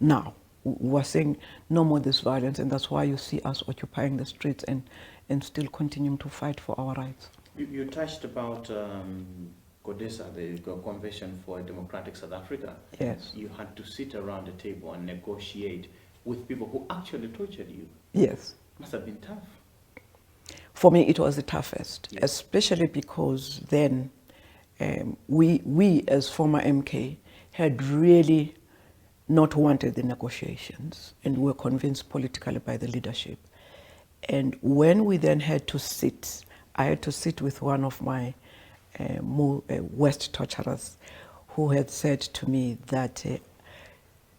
B: now. We're saying no more this violence, and that's why you see us occupying the streets and still continuing to fight for our rights.
A: You touched about CODESA, the Convention for a Democratic South Africa.
B: Yes.
A: You had to sit around the table and negotiate with people who actually tortured you.
B: Yes.
A: Must have been tough.
B: For me, it was the toughest,
A: Yes.
B: especially because then we as former MK had really not wanted the negotiations, and we were convinced politically by the leadership. And when we then had to sit, I had to sit with one of my West torturers who had said to me that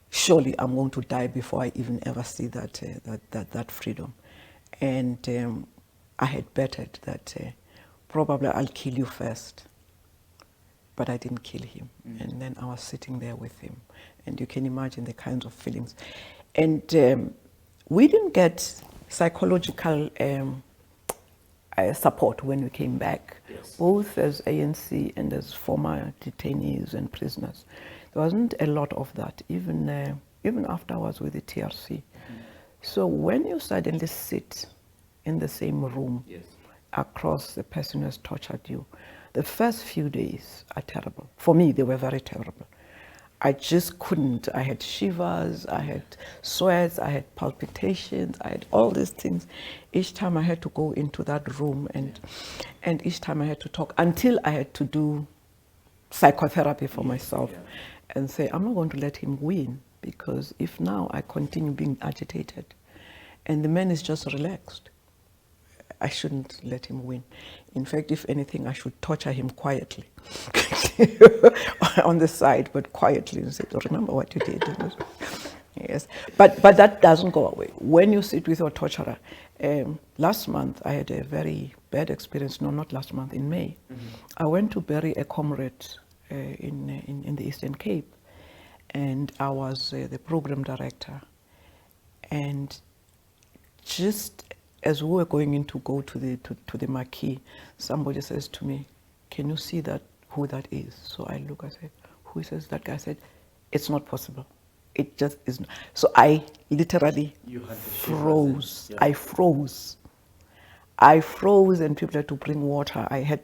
B: surely I'm going to die before I even ever see that freedom. And I had betted that probably I'll kill you first, but I didn't kill him. And then I was sitting there with him, and you can imagine the kinds of feelings. And we didn't get psychological support when we came back,
A: Yes.
B: both as ANC and as former detainees and prisoners. There wasn't a lot of that, even after I was with the TRC. So when you suddenly sit in the same room,
A: Yes.
B: across the person who has tortured you, The first few days are terrible. For me, they were very terrible. I just couldn't. I had shivers, I had sweats, I had palpitations, I had all these things. Each time I had to go into that room and each time I had to talk until I had to do psychotherapy for myself and say, I'm not going to let him win, because if now I continue being agitated and the man is just relaxed, I shouldn't let him win. In fact, if anything, I should torture him quietly on the side, but quietly, and say, remember what you did. Yes, but that doesn't go away. When you sit with your torturer, last month I had a very bad experience. No, not last month, in May. I went to bury a comrade in the Eastern Cape, and I was the program director. And just as we were going in to go to the marquee, somebody says to me, can you see who that is? So I look, I said, who is that guy? I said, it's not possible. It just isn't. So I literally froze. Yeah. I froze and people had to bring water. I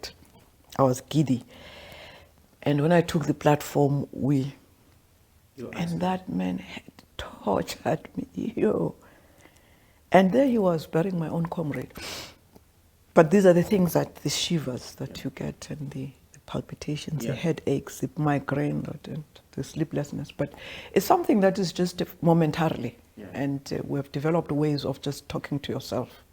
B: was giddy. And when I took the platform, and that man had tortured me, And there he was, burying my own comrade. But these are the things the shivers that you get, and the palpitations, the headaches, the migraine, and the sleeplessness. But it's something that is just momentarily. And we have developed ways of just talking to yourself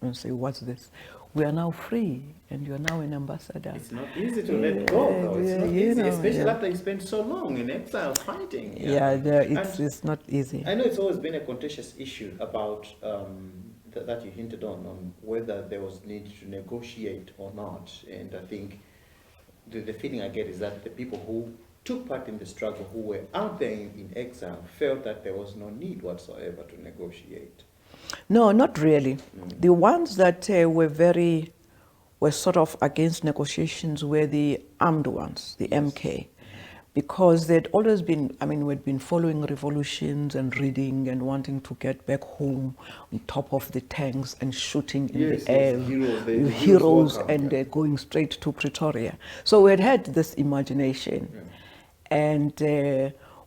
B: and say, what's this? We are now free, and you are now an ambassador.
A: It's not easy to let go, though. It's not easy, especially after you spend so long in exile fighting.
B: It's not easy.
A: I know it's always been a contentious issue about that you hinted on whether there was need to negotiate or not. And I think the feeling I get is that the people who took part in the struggle, who were out there in exile, felt that there was no need whatsoever to negotiate.
B: No, not really. The ones that were sort of against negotiations were the armed ones, the MK, because they'd always been, we'd been following revolutions and reading and wanting to get back home on top of the tanks and shooting in the air, heroes and going straight to Pretoria. So we had this imagination, and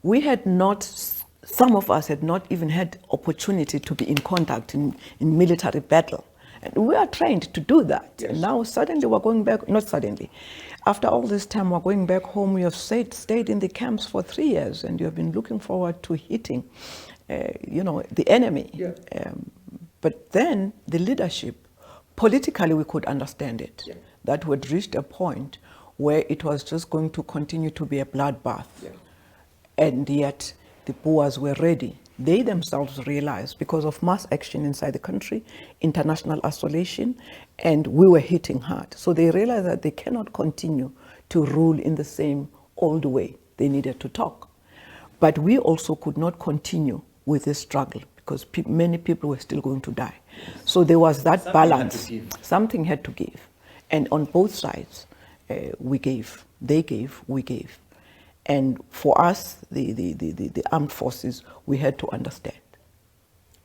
B: we had not. Some of us had not even had opportunity to be in contact in military battle. And we are trained to do that. Yes. And now suddenly we're going back, not suddenly, after all this time we're going back home. You have stayed in the camps for 3 years, and you have been looking forward to hitting, the enemy. Yeah. But then the leadership, politically we could understand it, that we had reached a point where it was just going to continue to be a bloodbath. Yeah. And yet, the Boers were ready. They themselves realized, because of mass action inside the country, international isolation, and we were hitting hard. So they realized that they cannot continue to rule in the same old way. They needed to talk. But we also could not continue with this struggle, because many people were still going to die. So there was that balance. Something had to give. And on both sides, we gave. They gave, we gave. And for us, the armed forces, we had to understand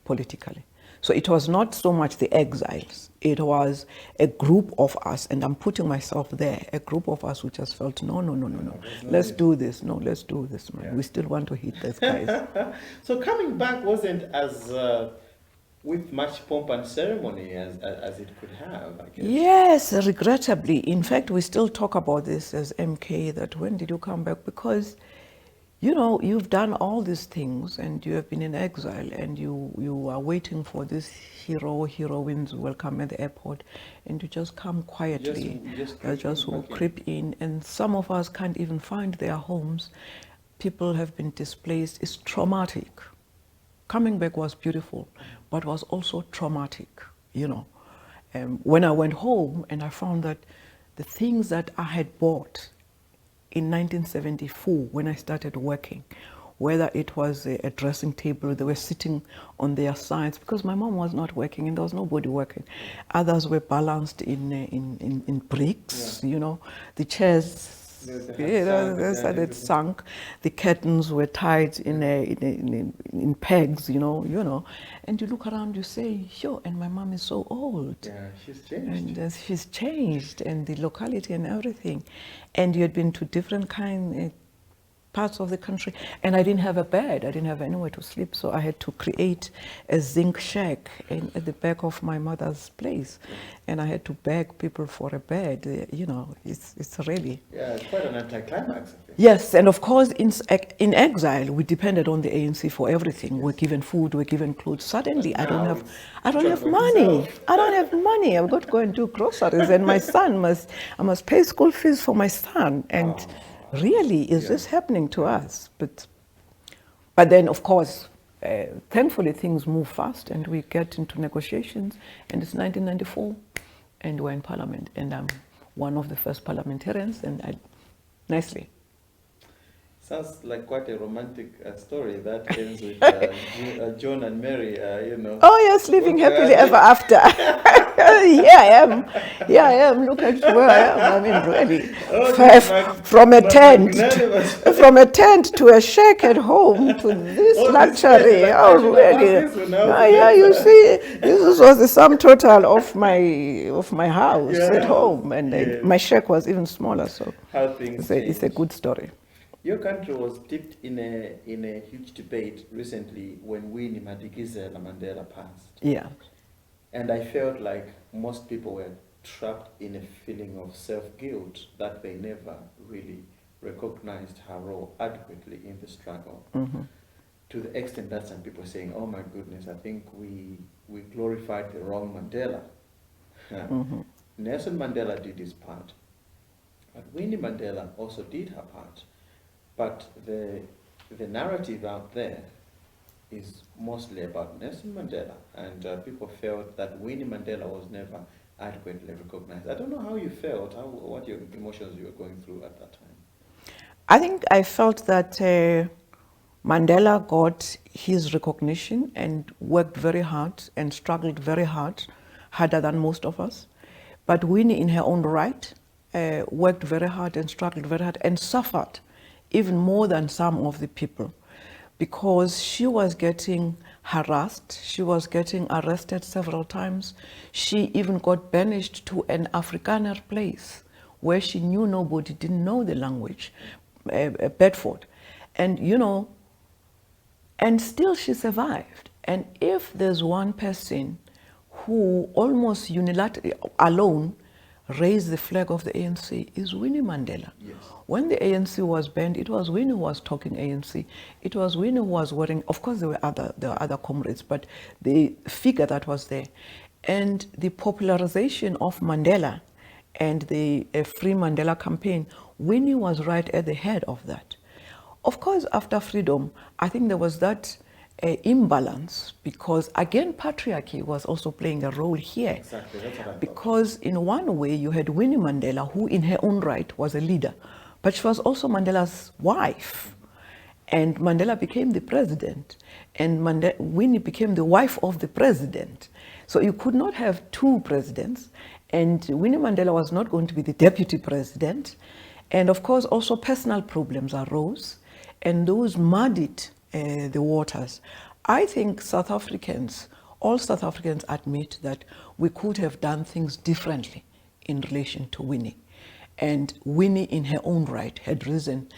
B: politically. So it was not so much the exiles, it was a group of us, and I'm putting myself there, a group of us who just felt, no, let's do this, let's do this, man. We still want to hit these guys.
A: So coming back wasn't as with much pomp and ceremony as it could have, I guess.
B: Yes, regrettably. In fact, we still talk about this as MK, that when did you come back? Because, you've done all these things and you have been in exile, and you are waiting for this heroines welcome at the airport, and you just come quietly. Just will creep in, and some of us can't even find their homes. People have been displaced. It's traumatic. Coming back was beautiful, but was also traumatic, When I went home and I found that the things that I had bought in 1974 when I started working, whether it was a dressing table, they were sitting on their sides, because my mom was not working and there was nobody working. Others were balanced in bricks, the chairs, they sunk. The curtains were tied in in pegs, you know, and you look around, you say, yo, and my mom is so old.
A: Yeah, she's changed.
B: And she's changed, and the locality and everything. And you had been to different parts of the country, and I didn't have a bed. I didn't have anywhere to sleep, so I had to create a zinc shack at the back of my mother's place, and I had to beg people for a bed. You know, it's really...
A: Yeah, it's quite an anticlimax, I think.
B: Yes, and of course, in exile, we depended on the ANC for everything. We're given food, we're given clothes. Suddenly, I don't have money. I don't have money. I've got to go and do groceries, and my son I must pay school fees for my son, and. Really, is this happening to us? But then, of course, thankfully things move fast, and we get into negotiations, and it's 1994, and we're in Parliament, and I'm one of the first parliamentarians, and nicely.
A: Sounds like quite a romantic story that ends with John and Mary, you know.
B: Oh yes, living happily ever after. Here I am. Here I am. Look at where I am. I mean, really, from a tent to a shack at home to this luxury. Oh, really? Yeah, you see, this was the sum total of my house at home, and my shack was even smaller. So it's a good story.
A: Your country was dipped in a huge debate recently when Winnie Mandela passed.
B: Yeah.
A: And I felt like most people were trapped in a feeling of self-guilt that they never really recognized her role adequately in the struggle.
B: Mm-hmm.
A: To the extent that some people are saying, oh my goodness, I think we glorified the wrong Mandela.
B: Mm-hmm.
A: Nelson Mandela did his part. But Winnie Mandela also did her part. But the narrative out there is mostly about Nelson Mandela, and people felt that Winnie Mandela was never adequately recognized. I don't know how you felt, what your emotions you were going through at that time.
B: I think I felt that Mandela got his recognition and worked very hard and struggled very hard, harder than most of us. But Winnie, in her own right, worked very hard and struggled very hard and suffered even more than some of the people, because she was getting harassed, she was getting arrested several times. She even got banished to an Afrikaner place where she knew nobody, didn't know the language, Bedford. And you know, and still she survived. And if there's one person who almost unilaterally, alone, raised the flag of the ANC, is Winnie Mandela.
A: Yes.
B: When the ANC was banned, it was Winnie who was talking ANC. It was Winnie who was wearing, of course there were other comrades, but the figure that was there. And the popularization of Mandela and the Free Mandela campaign, Winnie was right at the head of that. Of course, after freedom, I think there was that imbalance, because again, patriarchy was also playing a role here.
A: Exactly, that's what I thought.
B: Because in one way, you had Winnie Mandela, who in her own right was a leader, but she was also Mandela's wife. And Mandela became the president, and Winnie became the wife of the president. So you could not have two presidents, and Winnie Mandela was not going to be the deputy president. And of course, also personal problems arose, and those muddied the waters. I think South Africans, all South Africans admit that we could have done things differently in relation to Winnie. And Winnie, in her own right, had risen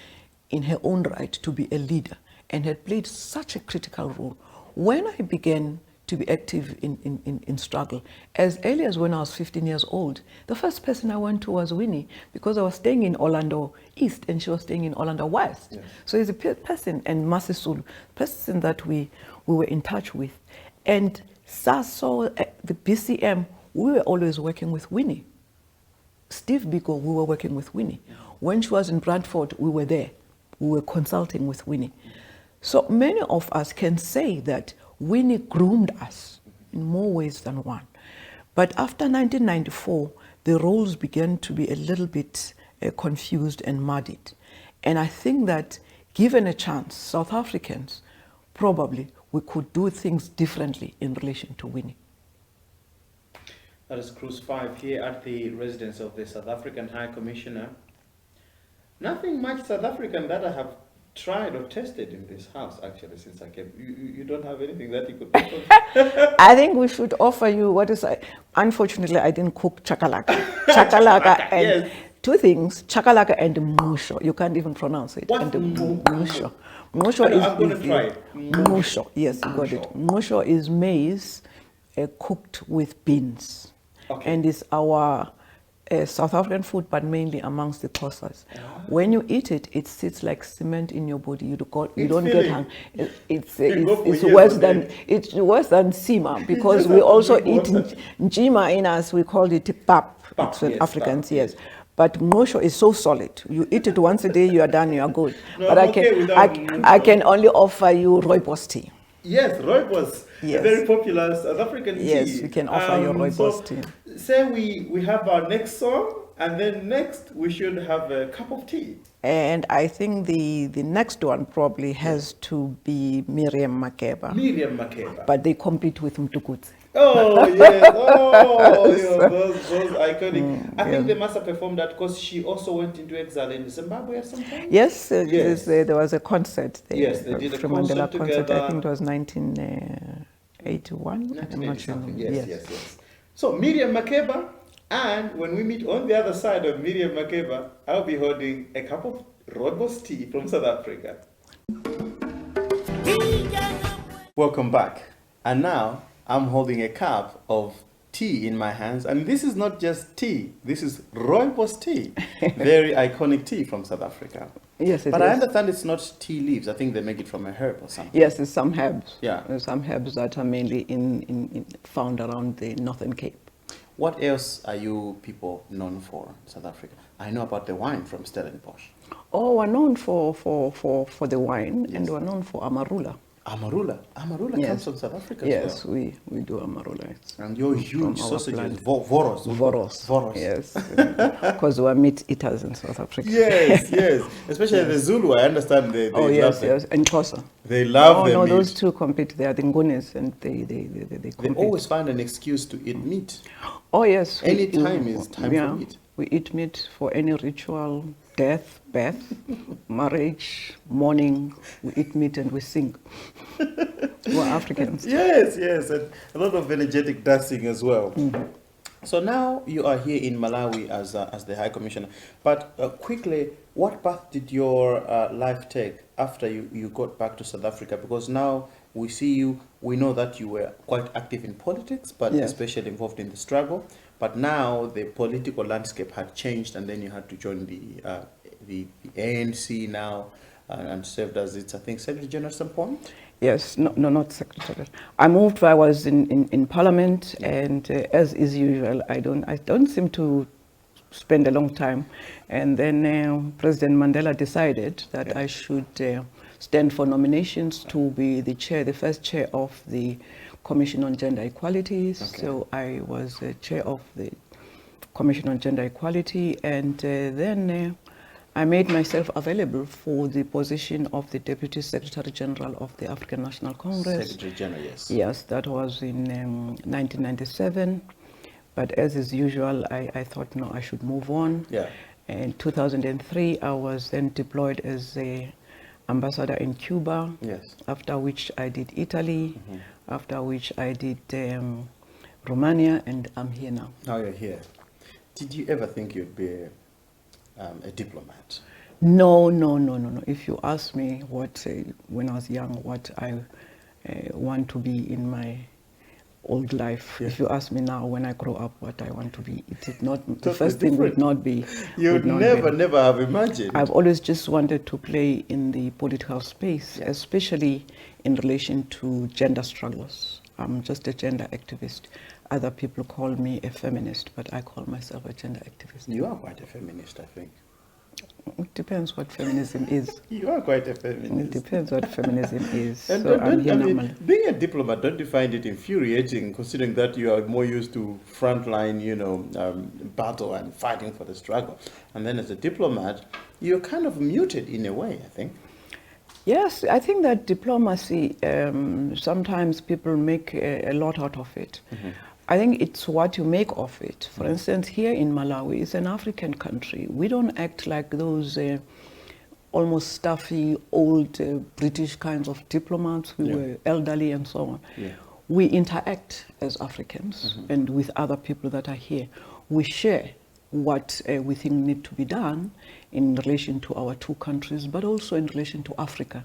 B: in her own right to be a leader and had played such a critical role. When I began to be active in struggle, as early as when I was 15 years old, the first person I went to was Winnie, because I was staying in Orlando East and she was staying in Orlando West. Yes. So he's a person, and Masisulu, person that we were in touch with. And SASO, the BCM, we were always working with Winnie. Steve Biko, we were working with Winnie. When she was in Brantford, we were there. We were consulting with Winnie. So many of us can say that Winnie groomed us in more ways than one. But after 1994, the roles began to be a little bit confused and muddied. And I think that given a chance, South Africans, probably we could do things differently in relation to Winnie.
A: That is Cruise 5 here at the residence of the South African High Commissioner. Nothing much South African that I have tried or tested in this house, actually, since I came. You don't have anything that you could offer?
B: I think we should offer you unfortunately, I didn't cook chakalaka. Chakalaka and
A: yes.
B: two things, chakalaka and musho. You can't even pronounce it.
A: What's
B: musho? Musho is...
A: I'm going to try it.
B: Musho, yes, you got it. Musho is maize cooked with beans.
A: Okay.
B: And it's our South African food, but mainly amongst the Xhosas. When you eat it, it sits like cement in your body. You don't get hungry. It's worse than sima, because we also eat njima in us. We call it pap. It's
A: yes,
B: Africans, yes. But musho is so solid. You eat it once a day, you are done, you are good.
A: No,
B: but I can only offer you rooibos tea.
A: Yes, rooibos,
B: yes.
A: A very popular South African tea.
B: Yes, we can offer you rooibos tea.
A: Say we have our next song, and then next we should have a cup of tea.
B: And I think the next one probably has to be Miriam Makeba.
A: Miriam Makeba.
B: But they compete with Mtukudzi.
A: Oh, yes. Oh, yeah, those iconic. I think
B: yes.
A: they must have performed that because she also went into exile in Zimbabwe at some time.
B: Yes, yes. There was a concert there.
A: Yes, they did a
B: Mandela
A: concert together.
B: I think it was 1981.
A: 1980
B: yes.
A: Yes. So Miriam Makeba, and when we meet on the other side of Miriam Makeba, I'll be holding a cup of rooibos tea from South Africa. Welcome back. And now I'm holding a cup of tea in my hands, and this is not just tea, this is rooibos tea. Very iconic tea from South Africa.
B: Yes, it
A: but
B: is.
A: I understand it's not tea leaves. I think they make it from a herb or something.
B: Yes, it's some herbs.
A: Yeah.
B: There's some herbs that are mainly found around the Northern Cape.
A: What else are you people known for in South Africa? I know about the wine from Stellenbosch.
B: Oh, we're known for the wine,
A: yes.
B: And we're known for amarula.
A: Amarula
B: yes.
A: comes from South Africa.
B: Yes,
A: as well.
B: we do amarula.
A: And your huge sausages, voros.
B: Yes, because we're meat eaters in South Africa.
A: Yes, especially yes. The Zulu. I understand they love
B: yes,
A: them.
B: yes, and Xhosa.
A: They love them.
B: No, those two compete. They are the Ngunis, and they compete.
A: They always find an excuse to eat meat.
B: Oh yes,
A: any time is time for meat.
B: We eat meat for any ritual, death, birth, marriage, mourning. We eat meat and we sing. We're Africans.
A: Yes, and a lot of energetic dancing as well.
B: Mm-hmm.
A: So now you are here in Malawi as the High Commissioner. But quickly, what path did your life take after you got back to South Africa? Because now we see you, we know that you were quite active in politics, but
B: yes.
A: especially involved in the struggle. But now the political landscape had changed, and then you had to join the ANC now and served as its, I think, Secretary General at some point?
B: Yes, no, not Secretary. I was in Parliament, and as is usual, I don't seem to spend a long time. And then President Mandela decided that I should stand for nominations to be the first chair of the Commission on Gender Equality. Okay. So I was chair of the Commission on Gender Equality, and then I made myself available for the position of the Deputy Secretary General of the African National Congress.
A: Secretary General, yes.
B: Yes, that was in 1997. But as is usual, I thought, no, I should move on.
A: Yeah.
B: In 2003, I was then deployed as an ambassador in Cuba.
A: Yes.
B: After which I did Italy. Mm-hmm. After which I did Romania, and I'm here now.
A: Now you're here. Did you ever think you'd be a diplomat?
B: No. If you ask me when I was young, what I want to be in my old life, if you ask me now when I grow up what I want to be, the first thing would not be.
A: You'd never have imagined.
B: I've always just wanted to play in the political space, especially in relation to gender struggles. I'm just a gender activist. Other people call me a feminist, but I call myself a gender activist.
A: You are quite a feminist, I think.
B: It depends what feminism is.
A: You are quite a feminist.
B: It depends what feminism is.
A: And being a diplomat, don't you find it infuriating, considering that you are more used to frontline, battle and fighting for the struggle? And then as a diplomat, you're kind of muted in a way, I think.
B: Yes, I think that diplomacy, sometimes people make a lot out of it. Mm-hmm. I think it's what you make of it. For instance, here in Malawi, it's an African country. We don't act like those almost stuffy, old British kinds of diplomats who were elderly and so on.
A: Yeah.
B: We interact as Africans and with other people that are here. We share what we think need to be done in relation to our two countries, but also in relation to Africa.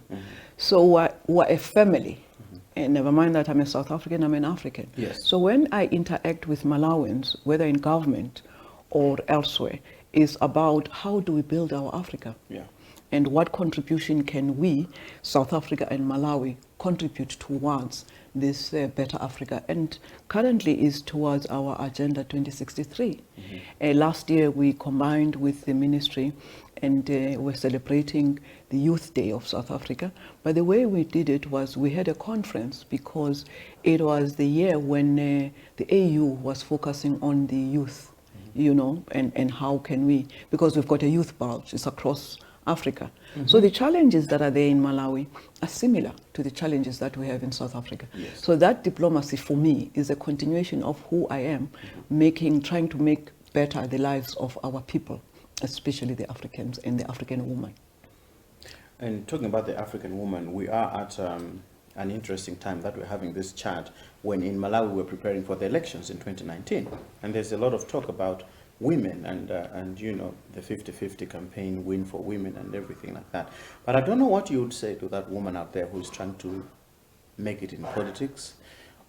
B: So we're a family. And never mind that I'm a South African, I'm an African.
A: Yes.
B: So when I interact with Malawians, whether in government or elsewhere, is about how do we build our Africa?
A: Yeah.
B: And what contribution can we, South Africa and Malawi, contribute towards this better Africa? And currently is towards our Agenda 2063. Last year we combined with the ministry and we're celebrating the Youth Day of South Africa. But the way we did it was we had a conference because it was the year when the AU was focusing on the youth, you know, and how can we, because we've got a youth bulge, it's across Africa. So the challenges that are there in Malawi are similar to the challenges that we have in South Africa.
A: Yes.
B: So that diplomacy for me is a continuation of who I am, trying to make better the lives of our people, especially the Africans and the African woman.
A: And talking about the African woman, we are at an interesting time that we're having this chat when in Malawi we're preparing for the elections in 2019. And there's a lot of talk about women and you know, the 50-50 campaign, win for women and everything like that. But I don't know what you would say to that woman out there who's trying to make it in politics.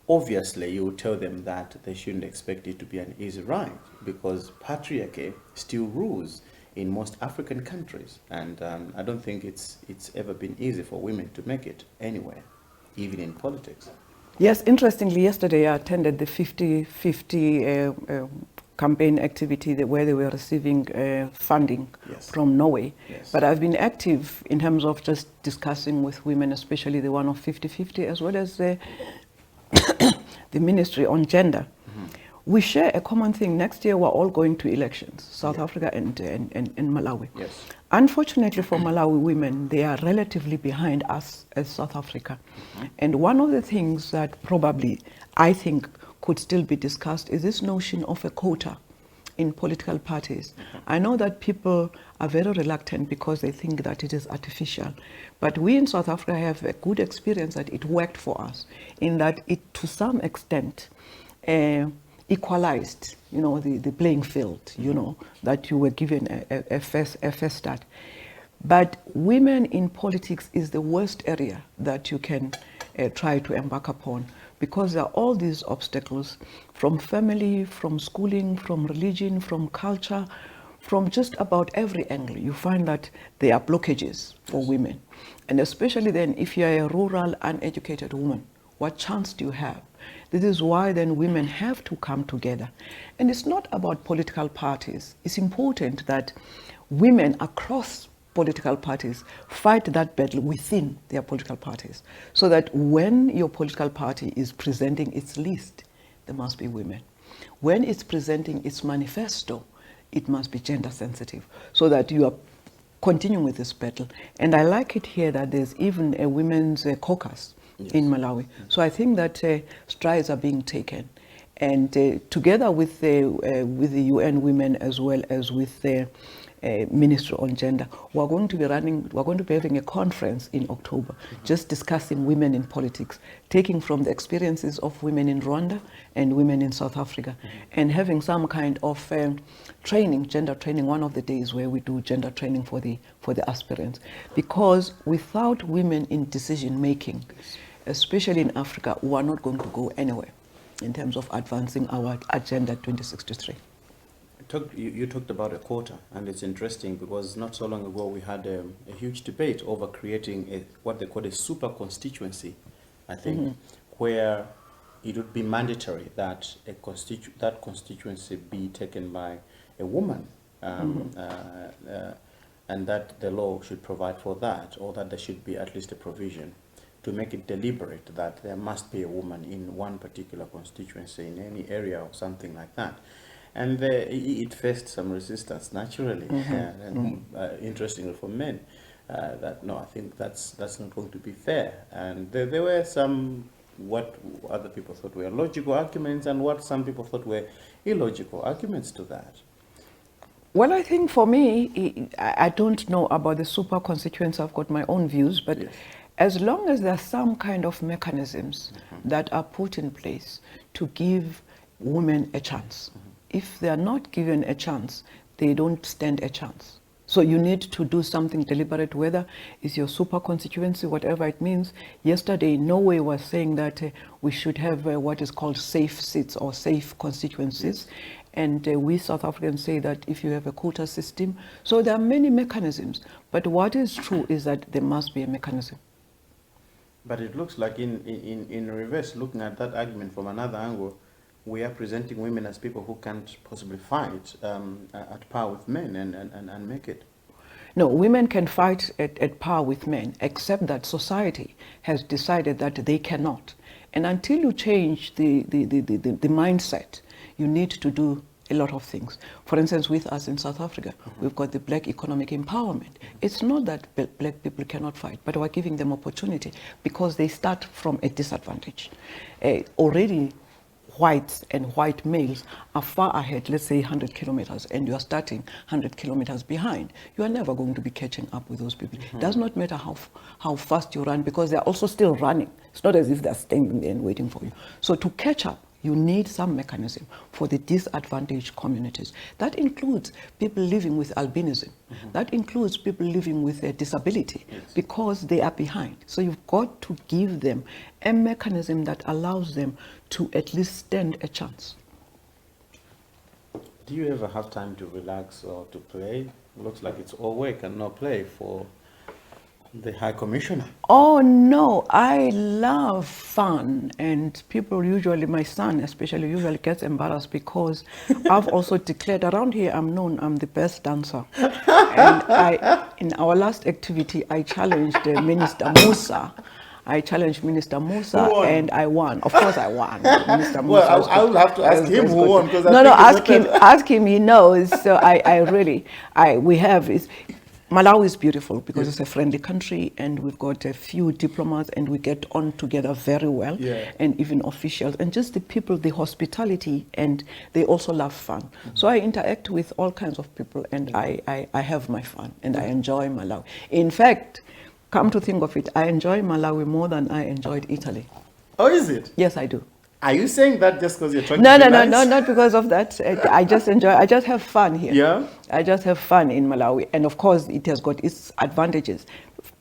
A: Obviously, you would tell them that they shouldn't expect it to be an easy ride because patriarchy still rules in most African countries. And I don't think it's ever been easy for women to make it anywhere, even in politics.
B: Yes, interestingly, yesterday I attended the 50-50 campaign activity where they were receiving funding from Norway.
A: Yes.
B: But I've been active in terms of just discussing with women, especially the one of 50-50, as well as the Ministry on Gender. We share a common thing. Next year, we're all going to elections, South Africa and Malawi.
A: Yes.
B: Unfortunately for Malawi women, they are relatively behind us as South Africa. And one of the things that probably I think could still be discussed is this notion of a quota in political parties. I know that people are very reluctant because they think that it is artificial, but we in South Africa have a good experience that it worked for us in that it, to some extent, equalized, you know, the playing field, you know, that you were given a first start. But women in politics is the worst area that you can try to embark upon, because there are all these obstacles from family, from schooling, from religion, from culture, from just about every angle. You find that there are blockages for women. And especially then if you're a rural, uneducated woman, what chance do you have? This is why then women have to come together. And it's not about political parties. It's important that women across political parties fight that battle within their political parties, so that when your political party is presenting its list, there must be women. When it's presenting its manifesto, it must be gender sensitive, so that you are continuing with this battle. And I like it here that there's even a women's caucus in Malawi. So I think that strides are being taken. And together with the UN Women, as well as with the Ministry on Gender, we're going to be having a conference in October, just discussing women in politics, taking from the experiences of women in Rwanda and women in South Africa, and having some kind of training, gender training, one of the days where we do gender training for the aspirants. Because without women in decision making, especially in Africa, we are not going to go anywhere in terms of advancing our Agenda 2063.
A: You talked about a quota, and it's interesting because not so long ago we had a huge debate over creating what they call a super constituency, I think, where it would be mandatory that that constituency be taken by a woman, and that the law should provide for that, or that there should be at least a provision to make it deliberate that there must be a woman in one particular constituency in any area or something like that. And it faced some resistance naturally, and interestingly for men, that no, I think that's not going to be fair. And there were some what other people thought were logical arguments and what some people thought were illogical arguments to that.
B: Well, I think for me, I don't know about the super constituents. I've got my own views, but yes, as long as there are some kind of mechanisms that are put in place to give women a chance, if they are not given a chance, they don't stand a chance. So you need to do something deliberate, whether it's your super constituency, whatever it means. Yesterday, Norway was saying that we should have what is called safe seats or safe constituencies. Yes. And we South Africans say that if you have a quota system, so there are many mechanisms. But what is true is that there must be a mechanism.
A: But it looks like in reverse, looking at that argument from another angle, we are presenting women as people who can't possibly fight at par with men and make it.
B: No, women can fight at par with men, except that society has decided that they cannot. And until you change the mindset, you need to do a lot of things. For instance, with us in South Africa, we've got the black economic empowerment. It's not that black people cannot fight, but we're giving them opportunity because they start from a disadvantage. Already, whites and white males are far ahead, let's say 100 kilometers, and you are starting 100 kilometers behind. You are never going to be catching up with those people. It does not matter how fast you run, because they're also still running. It's not as if they're standing there and waiting for you. So to catch up, you need some mechanism for the disadvantaged communities. That includes people living with albinism. That includes people living with a disability, because they are behind. So you've got to give them a mechanism that allows them to at least stand a chance.
A: Do you ever have time to relax or to play? Looks like it's all work and no play for the High Commissioner.
B: Oh no, I love fun, and people usually, my son especially, usually gets embarrassed because I've also declared around here I'm the best dancer. And in our last activity, I challenged Minister Musa. And I won. Of course I won. Minister Musa.
A: Well, I will have to ask him who won, because
B: ask him, he knows. So we have is Malawi is beautiful because it's a friendly country, and we've got a few diplomats, and we get on together very well, and even officials, and just the people, the hospitality, and they also love fun. So I interact with all kinds of people, and I have my fun, and I enjoy Malawi. In fact, come to think of it, I enjoy Malawi more than I enjoyed Italy.
A: Oh, is it?
B: Yes, I do.
A: Are you saying that just because you're trying
B: to
A: be
B: nice? No, not because of that. I just have fun here.
A: Yeah?
B: I just have fun in Malawi. And of course, it has got its advantages.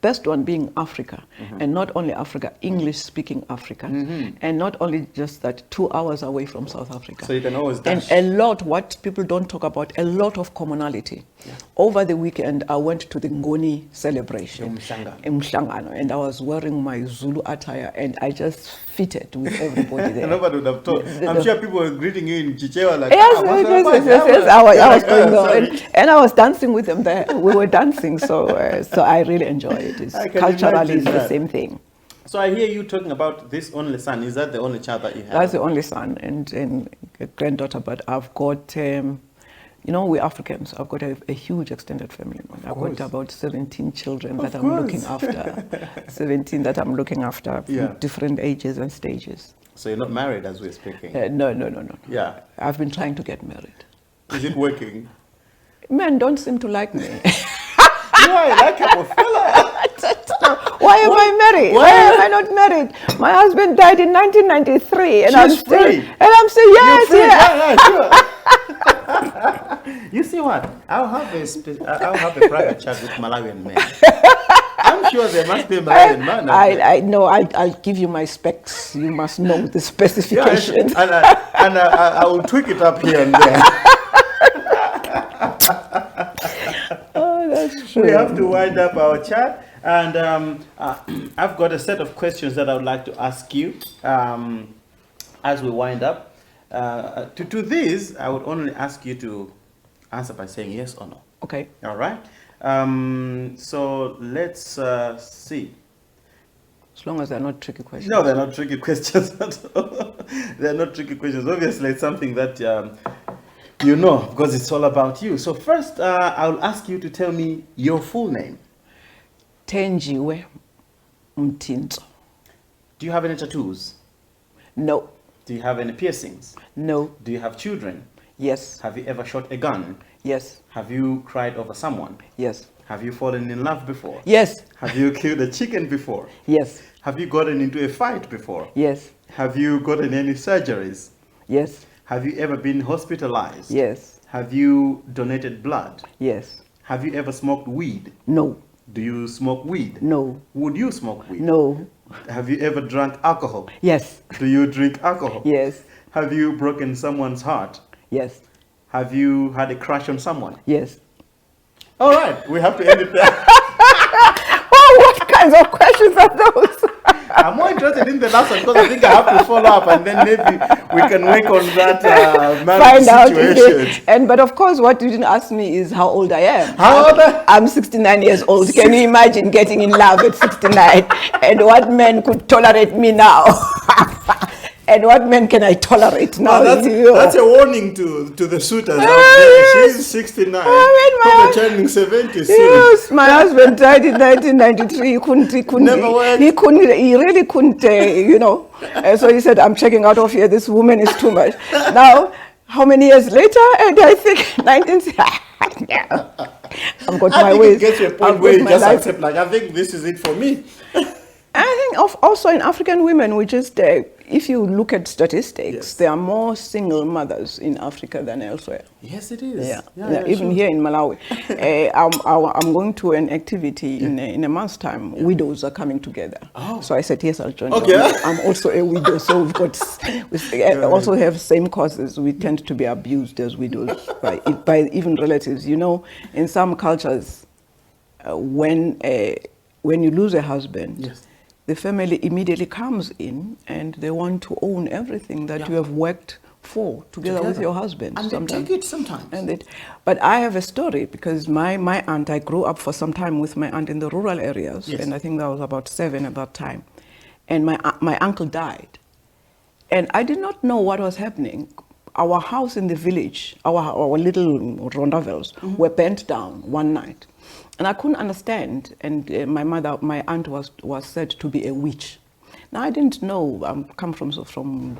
B: Best one being Africa, and not only Africa, English-speaking Africa, and not only just that, 2 hours away from South Africa.
A: So you can always dash.
B: And a lot, what people don't talk about, a lot of commonality. Yeah. Over the weekend, I went to the Ngoni celebration, uMkhonto, and I was wearing my Zulu attire, and I just fitted with everybody there.
A: Nobody would have thought. I'm sure people were greeting you in Chichewa like,
B: yes, I was going on, and I was dancing with them there. We were dancing, so I really enjoyed it. Culturally, it's the same thing.
A: So I hear you talking about this only son. Is that the only child that you have?
B: That's the only son and a granddaughter. But I've got, we're Africans. I've got a huge extended family. I've got about 17 children that I'm looking after. 17 that I'm looking after, different ages and stages.
A: So you're not married as we're speaking?
B: No.
A: Yeah.
B: I've been trying to get married.
A: Is it working?
B: Men don't seem to like me.
A: Why? Like a fella.
B: Why am I married? Why am I not married? My husband died in 1993, and I'm still. And I'm saying yes,
A: sure. You see what? I'll have a private chat with Malawian men. I'm sure there must be a Malawian man.
B: I know. I'll give you my specs. You must know the specifications.
A: Yeah, and I will tweak it up here and there.
B: That's true.
A: We have to wind up our chat, and I've got a set of questions that I would like to ask you as we wind up. To this, I would only ask you to answer by saying yes or no.
B: Okay.
A: All right. So let's see.
B: As long as they're not tricky questions.
A: No, they're not tricky questions at all. They're not tricky questions. Obviously, it's something that you know, because it's all about you. So first, I'll ask you to tell me your full name.
B: Thenjiwe Mtintso.
A: Do you have any tattoos?
B: No.
A: Do you have any piercings?
B: No.
A: Do you have children?
B: Yes.
A: Have you ever shot a gun?
B: Yes.
A: Have you cried over someone?
B: Yes.
A: Have you fallen in love before?
B: Yes.
A: Have you killed a chicken before?
B: Yes.
A: Have you gotten into a fight before?
B: Yes.
A: Have you gotten any surgeries?
B: Yes.
A: Have you ever been hospitalized?
B: Yes.
A: Have you donated blood?
B: Yes.
A: Have you ever smoked weed?
B: No.
A: Do you smoke weed?
B: No.
A: Would you smoke weed?
B: No.
A: Have you ever drunk alcohol?
B: Yes.
A: Do you drink alcohol?
B: Yes.
A: Have you broken someone's heart?
B: Yes.
A: Have you had a crush on someone?
B: Yes.
A: All right, we have to end it there.
B: Oh, what kinds of questions are those?
A: I'm more interested in the last one because I think I have to follow up and then maybe we can work on that marriage situation.
B: But of course, what you didn't ask me is how old I am.
A: How old?
B: I'm 69 years old. Can you imagine getting in love at 69? And what men could tolerate me now? And what men can I tolerate now?
A: Well, that's a warning to the suitors out there. She's 69. Probably turning 70 soon.
B: Yes, my husband died in 1993. He really couldn't, so he said, I'm checking out of here. This woman is too much. Now, how many years later? And I think 19... I've got my ways.
A: It gets to a point where you just accept, like, I think this is it for me.
B: I think also in African women, we just, if you look at statistics,
A: yes,
B: there are more single mothers in Africa than elsewhere.
A: Yes, it is.
B: Yeah, even here in Malawi. I'm going to an activity in a month's time. Yeah. Widows are coming together. Oh. So I said, yes, I'll join.
A: Okay.
B: I'm also a widow, so we also have same causes. We tend to be abused as widows by even relatives. In some cultures, when you lose a husband, yes, the family immediately comes in and they want to own everything that you have worked for together with your husband.
A: And
B: sometimes.
A: they take it sometimes.
B: But I have a story because my aunt, I grew up for some time with my aunt in the rural areas, yes, and I think I was about 7 at that time. And my uncle died. And I did not know what was happening. Our house in the village, our little rondavels, mm-hmm, were burnt down one night. And I couldn't understand, and my aunt was said to be a witch. Now I didn't know, I come from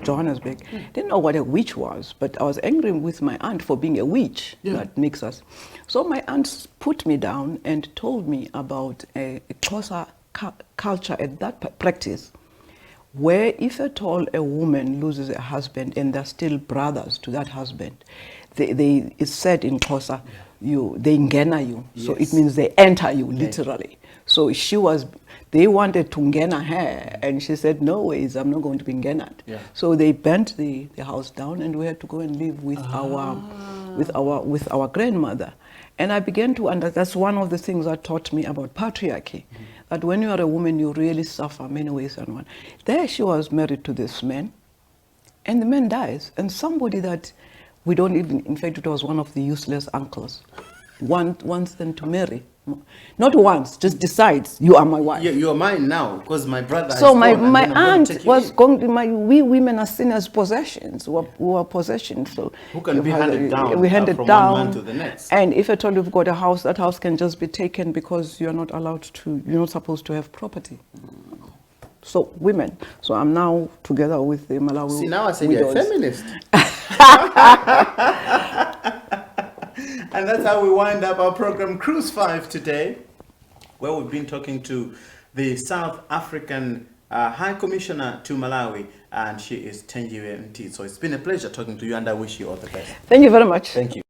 B: Johannesburg, didn't know what a witch was, but I was angry with my aunt for being a witch. Yeah. That makes us. So my aunt put me down and told me about a Xhosa culture at that practice, where if at all a woman loses a husband and they're still brothers to that husband, it's said in Xhosa, they ngena you. Yes. So it means they enter you, literally. So they wanted to ngena her, and she said, no ways, I'm not going to be ngenad. Yeah. So they burnt the house down, and we had to go and live with our grandmother. And I began to understand, that's one of the things that taught me about patriarchy, mm-hmm, that when you are a woman, you really suffer many ways and one. There she was married to this man, and the man dies, and somebody that we don't even, in fact, it was one of the useless uncles, wants them to marry. Not once, just decides, you are my wife.
A: Yeah, you are mine now, because my brother
B: So my aunt was going to, we women are seen as possessions, we are possessions. So
A: who can be handed down,
B: we handed
A: from
B: down,
A: one man to the next.
B: And if at all you've got a house, that house can just be taken because you're not allowed to, you're not supposed to have property. So women. So I'm now together with the Malawi.
A: See, now I say you're a feminist. And that's how we wind up our program Cruise 5 today, where we've been talking to the South African High Commissioner to Malawi, and she is Thenjiwe Mtintso. So it's been a pleasure talking to you, and I wish you all the best.
B: Thank you very much.
A: Thank you.